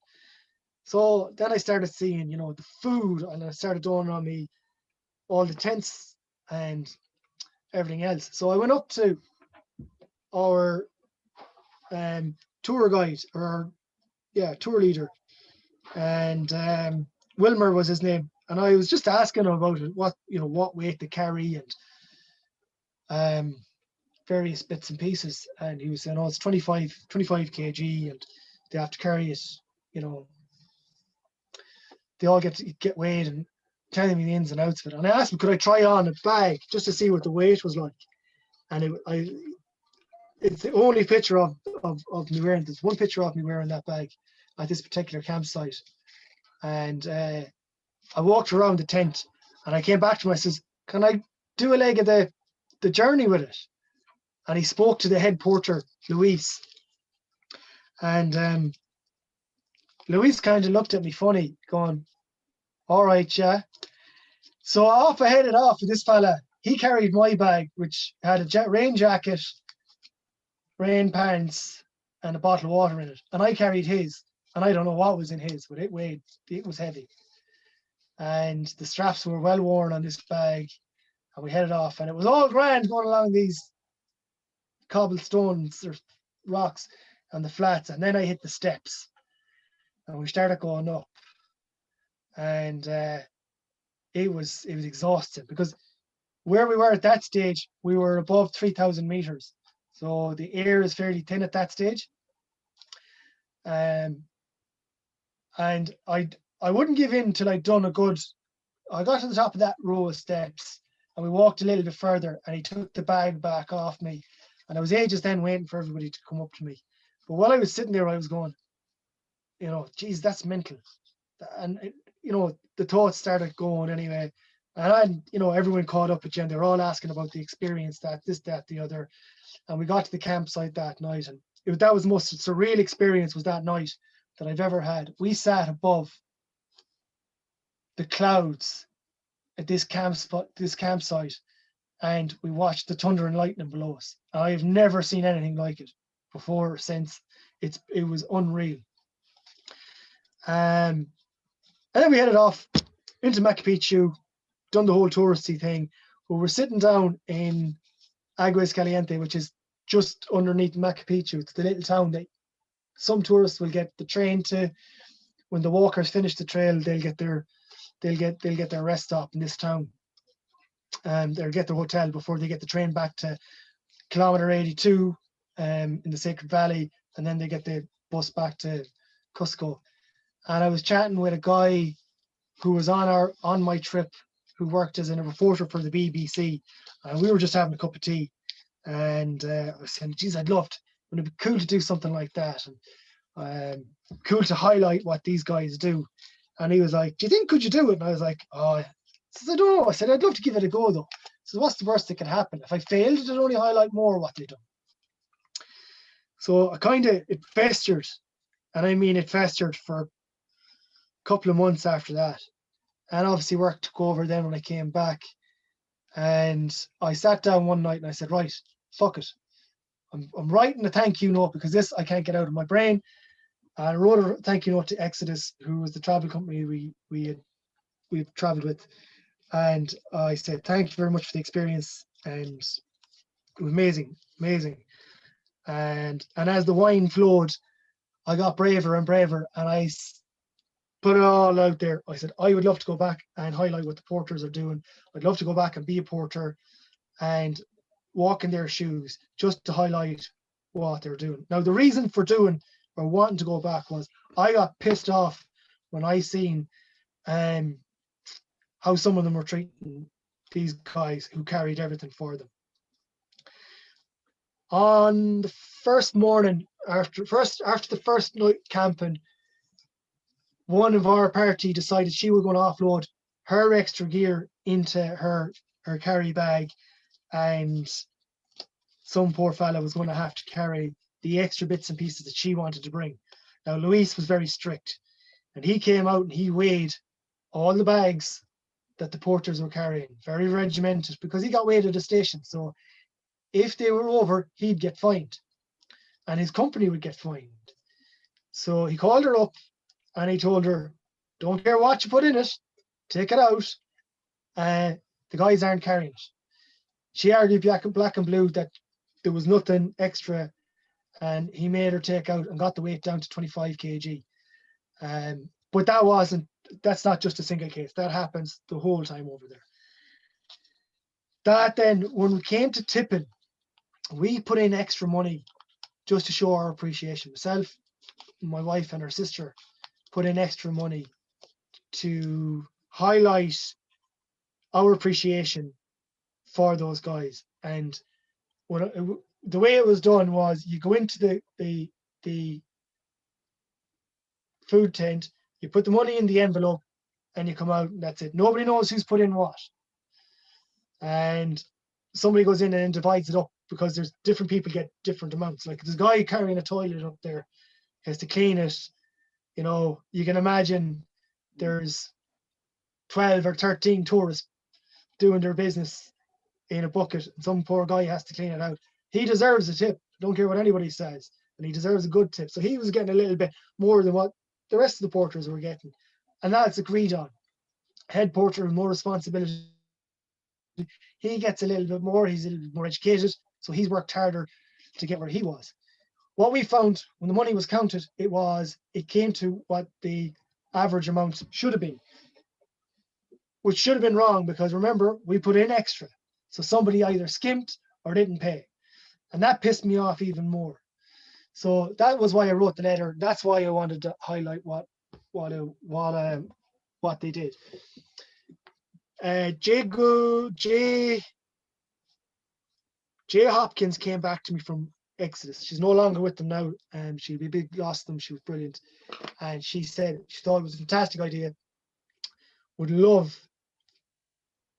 So then I started seeing, the food, and it started dawning on me all the tents and everything else. So I went up to our tour guide, tour leader, and Wilmer was his name. And I was just asking him about it, what weight to carry and various bits and pieces. And he was saying, it's 25 kg, and they have to carry it, they all get weighed, and telling me the ins and outs of it. And I asked him, could I try on a bag just to see what the weight was like? And it's the only picture of me wearing, there's one picture of me wearing that bag at this particular campsite. And I walked around the tent, and I came back to him. I says, "Can I do a leg of the journey with it?" And he spoke to the head porter, Luis. And Luis kind of looked at me funny, going, "All right, yeah." So off I headed off with this fella. He carried my bag, which had a rain jacket, rain pants, and a bottle of water in it. And I carried his. And I don't know what was in his, but it was heavy. And the straps were well worn on this bag. And we headed off. And it was all grand going along these cobblestones or rocks on the flats. And then I hit the steps. And we started going up. And it was exhausting, because where we were at that stage, we were above 3,000 meters. So the air is fairly thin at that stage. And I wouldn't give in till I'd done I got to the top of that row of steps, and we walked a little bit further, and he took the bag back off me. And I was ages then waiting for everybody to come up to me. But while I was sitting there, I was going, geez, that's mental. And, the thoughts started going anyway. And everyone caught up with you, and they're all asking about the experience, this, that, the other. And we got to the campsite that night, and that was the most surreal experience, was that night that I've ever had. We sat above the clouds at this campsite, and we watched the thunder and lightning below us. I have never seen anything like it before or since. It was unreal. And then we headed off into Machu Picchu, done the whole touristy thing. But we're sitting down in Aguas Caliente, which is just underneath Machu Picchu. It's the little town that some tourists will get the train to. When the walkers finish the trail, they'll get their rest stop in this town. They'll get their hotel before they get the train back to kilometer 82 in the Sacred Valley, and then they get the bus back to Cusco. And I was chatting with a guy who was on my trip, who worked as a reporter for the BBC, and we were just having a cup of tea. And I was saying, geez, wouldn't it be cool to do something like that, and cool to highlight what these guys do. And he was like, do you think, could you do it? And I was like, I don't know. I said, I'd love to give it a go though. So what's the worst that can happen? If I failed, it'd only highlight more what they do. So it festered. And I mean, it festered for a couple of months after that. And obviously work took over then when I came back. And I sat down one night and I said, right, fuck it. I'm writing a thank you note, because this I can't get out of my brain. And I wrote a thank you note to Exodus, who was the travel company we've traveled with. And I said, thank you very much for the experience. And it was amazing. And as the wine flowed, I got braver and braver, and I put it all out there. I said, I would love to go back and highlight what the porters are doing. I'd love to go back and be a porter and walk in their shoes, just to highlight what they're doing. Now, the reason for doing or wanting to go back was I got pissed off when I seen how some of them were treating these guys who carried everything for them. On the first morning, after the first night camping, one of our party decided she was going to offload her extra gear into her carry bag, and some poor fella was going to have to carry the extra bits and pieces that she wanted to bring. Now, Luis was very strict, and he came out and he weighed all the bags that the porters were carrying, very regimented, because he got weighed at a station. So if they were over, he'd get fined, and his company would get fined. So he called her up and he told her, don't care what you put in it, take it out. The guys aren't carrying it. She argued black and blue that there was nothing extra, and he made her take out and got the weight down to 25 kg. But that's not just a single case. That happens the whole time over there. That then, when we came to tipping, we put in extra money just to show our appreciation. Myself, my wife, and her sister put in extra money to highlight our appreciation for those guys. And the way it was done was, you go into the food tent You put the money in the envelope and you come out and that's it. Nobody knows who's put in what. And somebody goes in and divides it up because there's different people get different amounts. Like there's a guy carrying a toilet up there, has to clean it. You know, you can imagine there's 12 or 13 tourists doing their business in a bucket, and some poor guy has to clean it out. He deserves a tip. Don't care what anybody says, and he deserves a good tip. So he was getting a little bit more than what the rest of the porters were getting, and that's agreed on. Head porter with more responsibility, he gets a little bit more. He's a little bit more educated, so he's worked harder to get where he was. What we found when the money was counted, it came to what the average amount should have been, which should have been wrong because remember, we put in extra. So somebody either skimped or didn't pay. And that pissed me off even more. So that was why I wrote the letter. That's why I wanted to highlight what they did. Jay Hopkins came back to me from Exodus. She's no longer with them now. She'd be big lost them. She was brilliant. And she said she thought it was a fantastic idea. Would love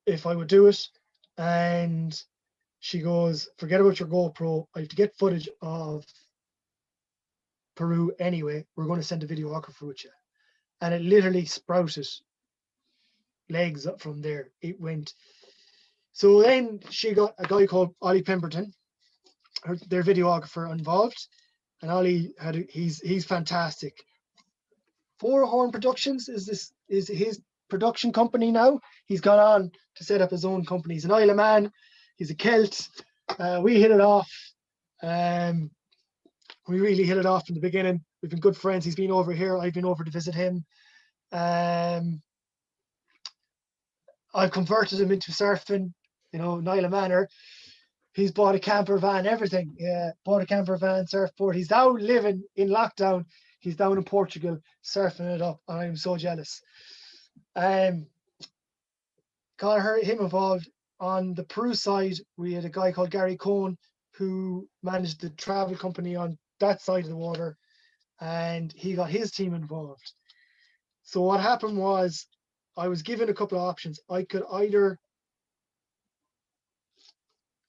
if I would do it. And she goes, forget about your GoPro. I have to get footage of Peru anyway. We're going to send a videographer with you. And it literally sprouted legs up from there. It went. So then she got a guy called Ollie Pemberton, their videographer, involved. And Ollie he's fantastic. Four Horn Productions is his production company now. He's gone on to set up his own company. He's an Isle of Man. He's a Celt. We hit it off. We really hit it off from the beginning. We've been good friends. He's been over here. I've been over to visit him. I've converted him into surfing, Isle of Manor. He's bought a camper van, everything. Yeah, bought a camper van, surfboard. He's now living in lockdown. He's down in Portugal surfing it up, and I'm so jealous. Got him involved. On the Peru side, we had a guy called Gary Cohn who managed the travel company on that side of the water, and he got his team involved. So what happened was I was given a couple of options. I could either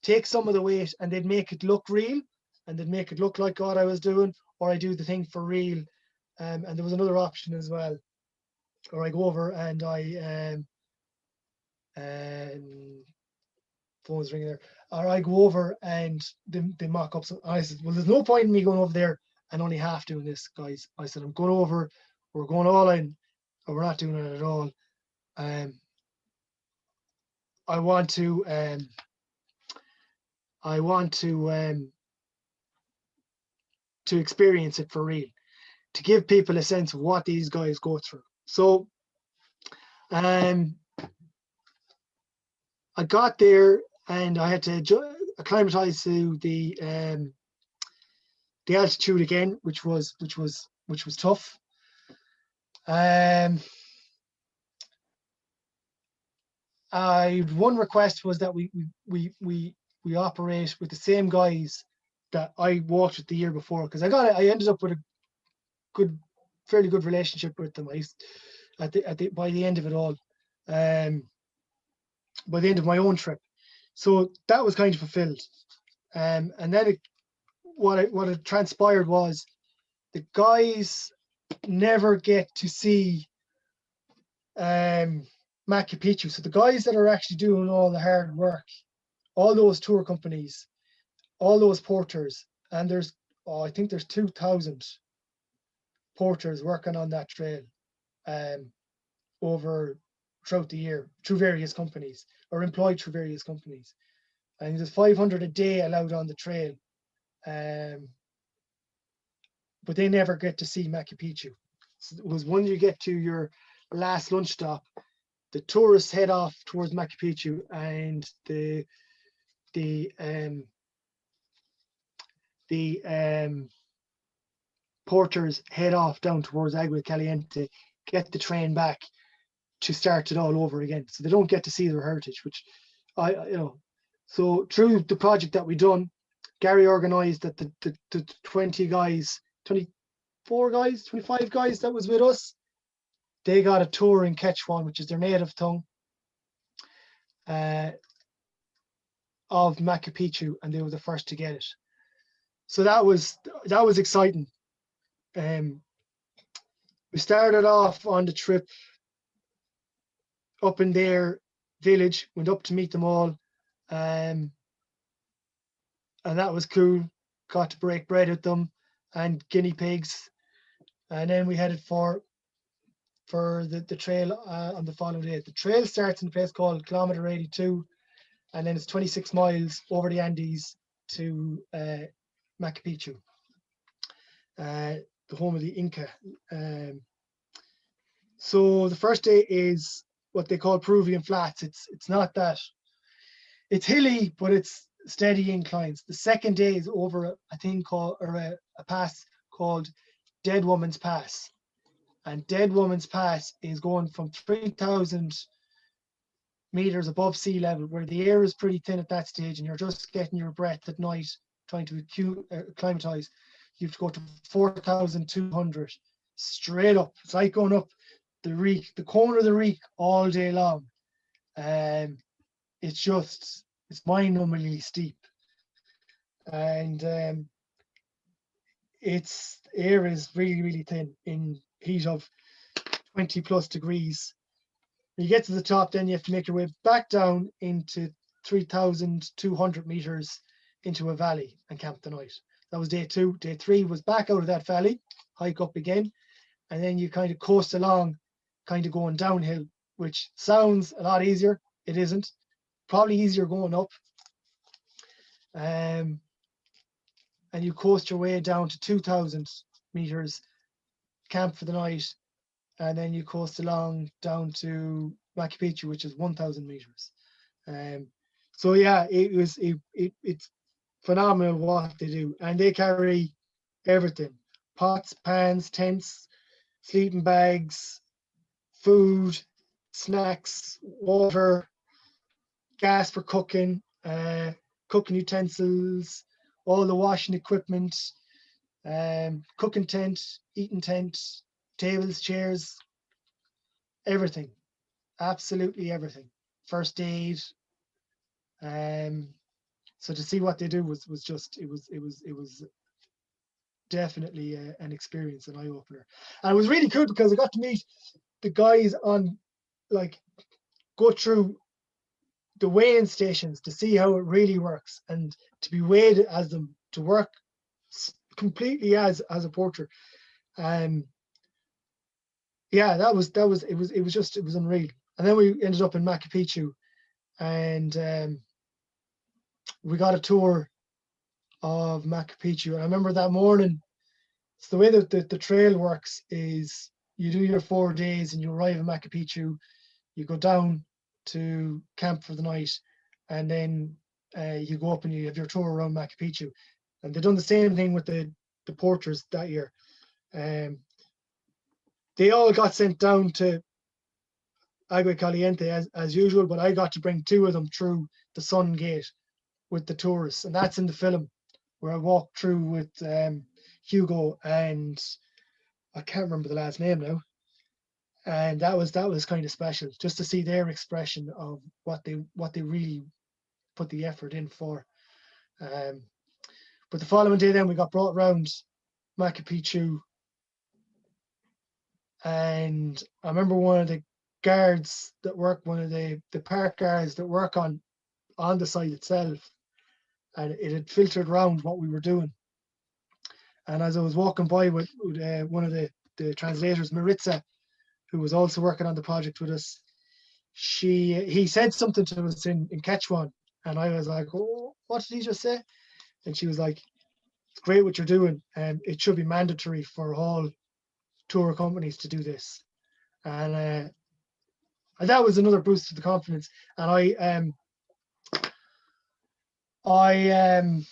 take some of the weight and they'd make it look real and they'd make it look like what I was doing, or I do the thing for real. And there was another option as well. Or I go over and phone's ringing there. Or I go over and they mock up. So I said, well, there's no point in me going over there and only half doing this, guys. I said, I'm going over, we're going all in, or we're not doing it at all. I want to experience it for real, to give people a sense of what these guys go through. So I got there and I had to acclimatize to the altitude again, which was tough. One request was that we operate with the same guys that I walked with the year before, because I ended up with a fairly good relationship with them. By the end of it all, by the end of my own trip, so that was kind of fulfilled. And then what it transpired was the guys never get to see Machu Picchu. So the guys that are actually doing all the hard work, all those tour companies, all those porters, and I think there's 2,000 porters working on that trail throughout the year through various companies, or employed through various companies. And there's 500 a day allowed on the trail, but they never get to see Machu Picchu. So it was when you get to your last lunch stop, the tourists head off towards Machu Picchu, and the porters head off down towards Agua Caliente, get the train back to start it all over again. So they don't get to see their heritage, which so through the project that we done, Gary organized that the 24 guys, 25 guys that was with us, they got a tour in Quechua, which is their native tongue, of Machu Picchu, and they were the first to get it. So that was exciting. We started off on the trip up in their village, went up to meet them all, and that was cool. Got to break bread with them and guinea pigs, and then we headed for the trail on the following day. The trail starts in a place called Kilometer 82, and then it's 26 miles over the Andes to Machu Picchu, the home of the Inca. So the first day is what they call Peruvian Flats. It's not that, it's hilly, but it's steady inclines. The second day is over a thing called, or a pass called Dead Woman's Pass. And Dead Woman's Pass is going from 3,000 meters above sea level, where the air is pretty thin at that stage, and you're just getting your breath at night, trying to acclimatize. You have to go to 4,200 straight up. It's like going up the Reek, the corner of the Reek, all day long. It's mind-numbingly steep, and its air is really, really thin in heat of 20 plus degrees. When you get to the top, then you have to make your way back down into 3,200 meters into a valley and camp the night. That was day 2. Day 3 was back out of that valley, hike up again, and then you kind of coast along, kind of going downhill, which sounds a lot easier. It isn't. Probably easier going up. And you coast your way down to 2,000 meters, camp for the night, and then you coast along down to Machu Picchu, which is 1,000 meters. So yeah, it's phenomenal what they do, and they carry everything: pots, pans, tents, sleeping bags, food, snacks, water, gas for cooking, cooking utensils, all the washing equipment, cooking tent, eating tent, tables, chairs, everything, absolutely everything. First aid. So to see what they do was just, it was definitely an experience, an eye opener, and it was really cool because I got to meet the guys on, like, go through the weighing stations to see how it really works, and to be weighed as them, to work completely as a porter. Yeah, it was unreal. And then we ended up in Machu Picchu, and we got a tour of Machu Picchu. And I remember that morning, it's the way that the trail works is you do your 4 days and you arrive in Machu Picchu, you go down to camp for the night, and then you go up and you have your tour around Machu Picchu. And they've done the same thing with the porters that year. They all got sent down to Agua Caliente as usual, but I got to bring 2 of them through the Sun Gate with the tourists, and that's in the film where I walked through with Hugo and I can't remember the last name now, and that was kind of special, just to see their expression of what they really put the effort in for. But the following day, then we got brought around Machu Picchu, and I remember one of the guards that work, one of the park guards that work on the site itself, and it had filtered around what we were doing. And as I was walking by with one of the translators, Maritza, who was also working on the project with us, he said something to us in Quechua, and I was like, "Oh, what did he just say?" And she was like, "It's great what you're doing, and it should be mandatory for all tour companies to do this." And that was another boost to the confidence. And I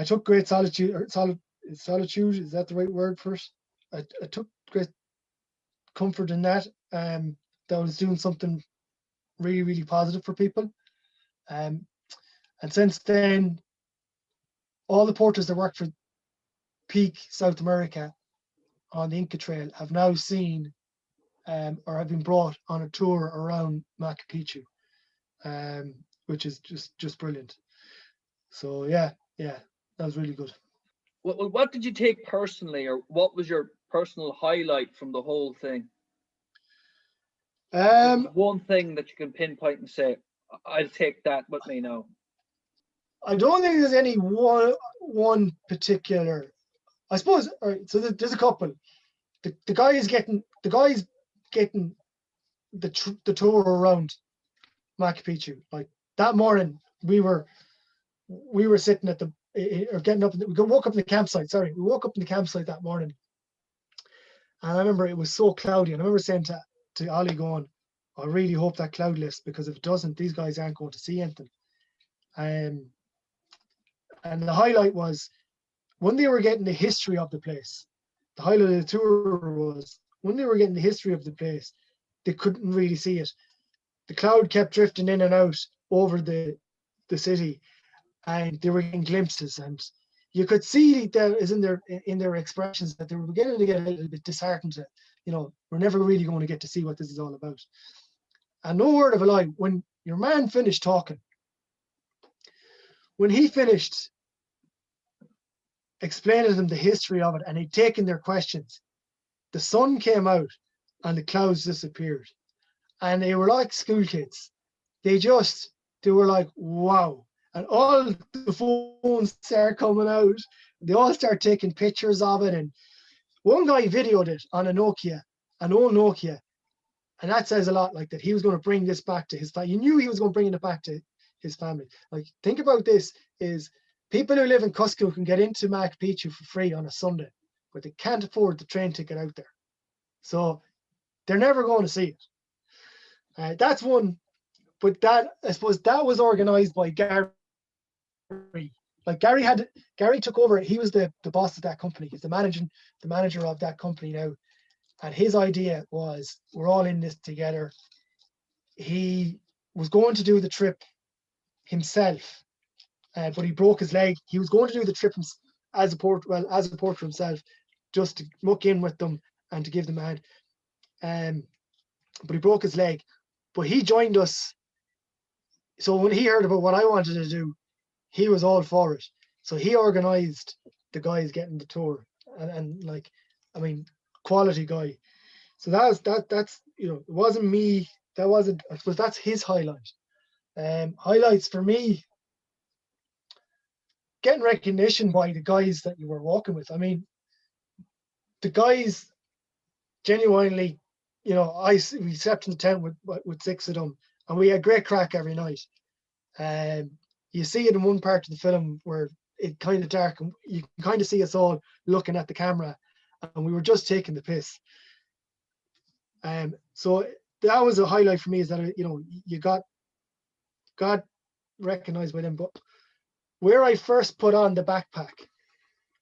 took great solitude, solitude, is that the right word for it? I took great comfort in that, that I was doing something really, really positive for people. And since then, all the porters that worked for Peak South America on the Inca Trail have now seen or have been brought on a tour around Machu Picchu, which is just brilliant. So yeah, that was really good. Well, what did you take personally, or what was your personal highlight from the whole thing? One thing that you can pinpoint and say, I'll take that with me now. I don't think there's any one particular. I suppose. All right, so there's a couple. The guys getting the tour around Machu Picchu. Like that morning, we were sitting at the or getting up. We woke up in the campsite. Sorry, we woke up in the campsite that morning, and I remember it was so cloudy. And I remember saying to Ollie, going, "I really hope that cloud lifts, because if it doesn't, these guys aren't going to see anything." And the highlight was when they were getting the history of the place. The highlight of the tour was when they were getting the history of the place, they couldn't really see it. The cloud kept drifting in and out over the city, and they were getting glimpses, and you could see that is in their expressions that they were beginning to get a little bit disheartened. We're never really going to get to see what this is all about. And no word of a lie, when your man finished talking, when he finished explaining to them the history of it, and he'd taken their questions, the sun came out and the clouds disappeared. And they were like school kids. They were like, wow. And all the phones start coming out. They all start taking pictures of it. And one guy videoed it on an old Nokia. And that says a lot, like that he was going to bring this back to his family. He knew he was going to bring it back to his family. Like, think about this, is people who live in Cusco can get into Machu Picchu for free on a Sunday, but they can't afford the train ticket out there. So they're never going to see it. That's one. But I suppose that was organized by Gary. Like Gary took over. He was the boss of that company. He's the manager of that company now. And his idea was, we're all in this together. He was going to do the trip himself, but he broke his leg. He was going to do the trip as a porter himself, just to muck in with them and to give them a hand. But he broke his leg. But he joined us. So when he heard about what I wanted to do, he was all for it. So he organized the guys getting the tour, and like, I mean, quality guy. So that's it wasn't me. That wasn't. I suppose that's his highlight. Highlights for me, getting recognition by the guys that you were walking with. I mean, the guys genuinely, we slept in the tent with 6 of them, and we had great crack every night. You see it in one part of the film where it's kind of dark, and you can kind of see us all looking at the camera, and we were just taking the piss. So that was a highlight for me, is that you got recognized by them. But where I first put on the backpack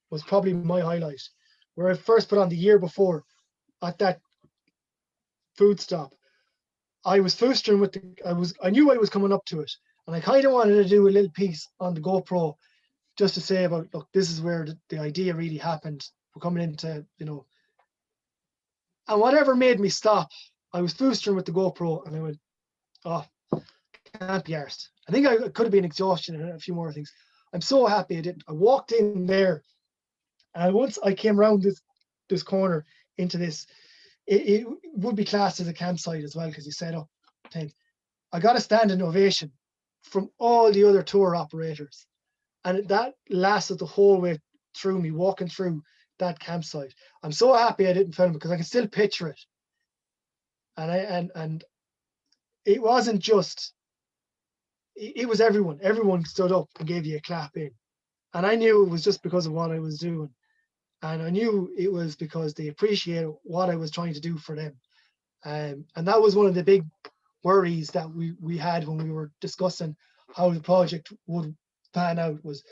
was probably my highlight. Where I first put on the year before at that food stop, I was frustrated with I knew I was coming up to it, and I kind of wanted to do a little piece on the GoPro just to say about, look, this is where the idea really happened. We're coming into, and whatever made me stop, I was frustrated with the GoPro, and I went, oh, can't be arsed. I think I could have been exhaustion and a few more things. I'm so happy I didn't. I walked in there, and once I came around this corner into this, it would be classed as a campsite as well, because you set up things. I got a standing ovation from all the other tour operators, and that lasted the whole way through me walking through that campsite. I'm so happy I didn't film it, because I can still picture it. And it wasn't just, it was everyone. Everyone stood up and gave you a clap in, and I knew it was just because of what I was doing. And I knew it was because they appreciated what I was trying to do for them. And that was one of the big worries that we had when we were discussing how the project would pan out. Was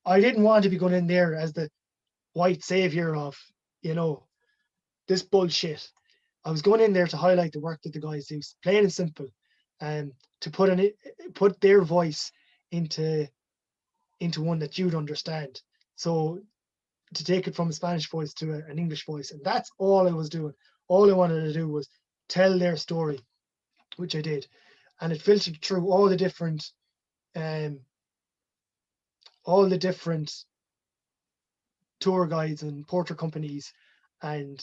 I didn't want to be going in there as the white savior of, this bullshit. I was going in there to highlight the work that the guys do, plain and simple, and to put their voice into one that you'd understand. So to take it from a Spanish voice to an English voice. And that's all I was doing. All I wanted to do was tell their story, which I did. And it filtered through all the different tour guides and porter companies, and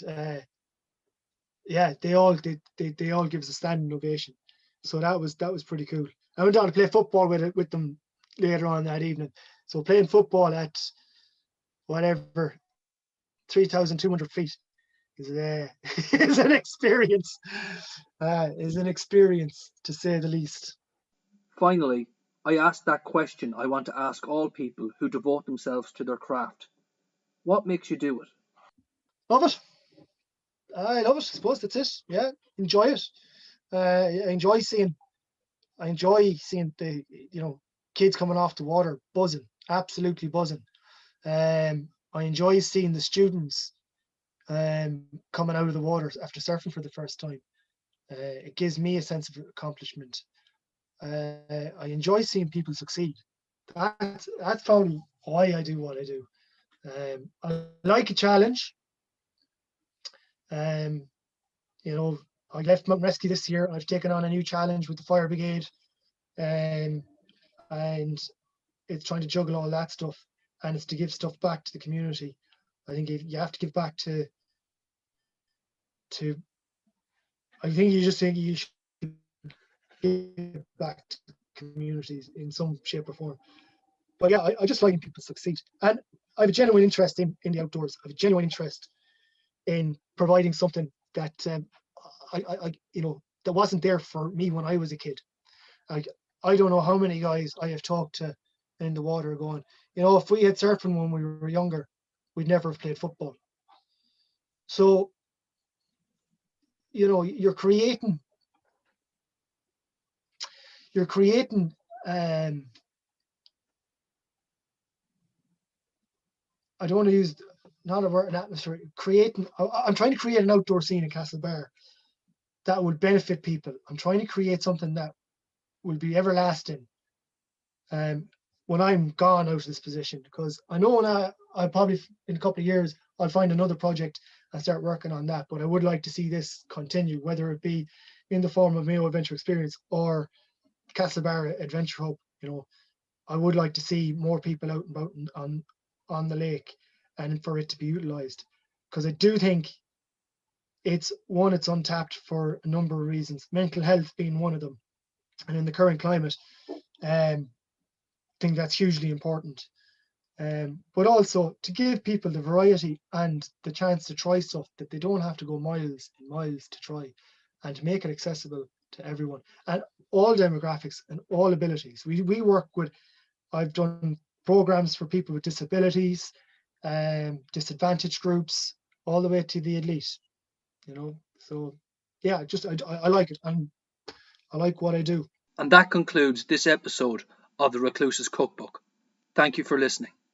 they all give us a standing ovation. So that was pretty cool. I went on to play football with them later on that evening. So playing football at whatever 3,200 feet is is an experience. Is an experience, to say the least. Finally, I asked that question I want to ask all people who devote themselves to their craft. What makes you do it? Love it. I love it. I suppose that's it. Yeah, enjoy it. I enjoy seeing the kids coming off the water buzzing, absolutely buzzing. I enjoy seeing the students coming out of the water after surfing for the first time. It gives me a sense of accomplishment. I enjoy seeing people succeed. That's probably why I do what I do. I like a challenge. I left Mountain Rescue this year. I've taken on a new challenge with the fire brigade, and it's trying to juggle all that stuff, and it's to give stuff back to the community. I think you have to give back to. I think you should give back to communities in some shape or form. But yeah, I just like people succeed, and I have a genuine interest in the outdoors. I have a genuine interest in providing something that that wasn't there for me when I was a kid. I don't know how many guys I have talked to in the water going, if we had surfing when we were younger, we'd never have played football. So, you're creating I don't want to use not a word, an atmosphere. I'm trying to create an outdoor scene in Castlebar that would benefit people. I'm trying to create something that will be everlasting when I'm gone out of this position, because I know I'll probably in a couple of years I'll find another project and start working on that. But I would like to see this continue, whether it be in the form of Mayo Adventure Experience or Castlebar Adventure Hub. I would like to see more people out and about on the lake, and for it to be utilized, because I do think it's untapped for a number of reasons, mental health being one of them. And in the current climate, I think that's hugely important. But also to give people the variety and the chance to try stuff that they don't have to go miles and miles to try, and to make it accessible to everyone and all demographics and all abilities. We work with, I've done programs for people with disabilities, disadvantaged groups, all the way to the elite. So yeah, I like it, and I like what I do. And that concludes this episode of the Recluse's Cookbook. Thank you for listening.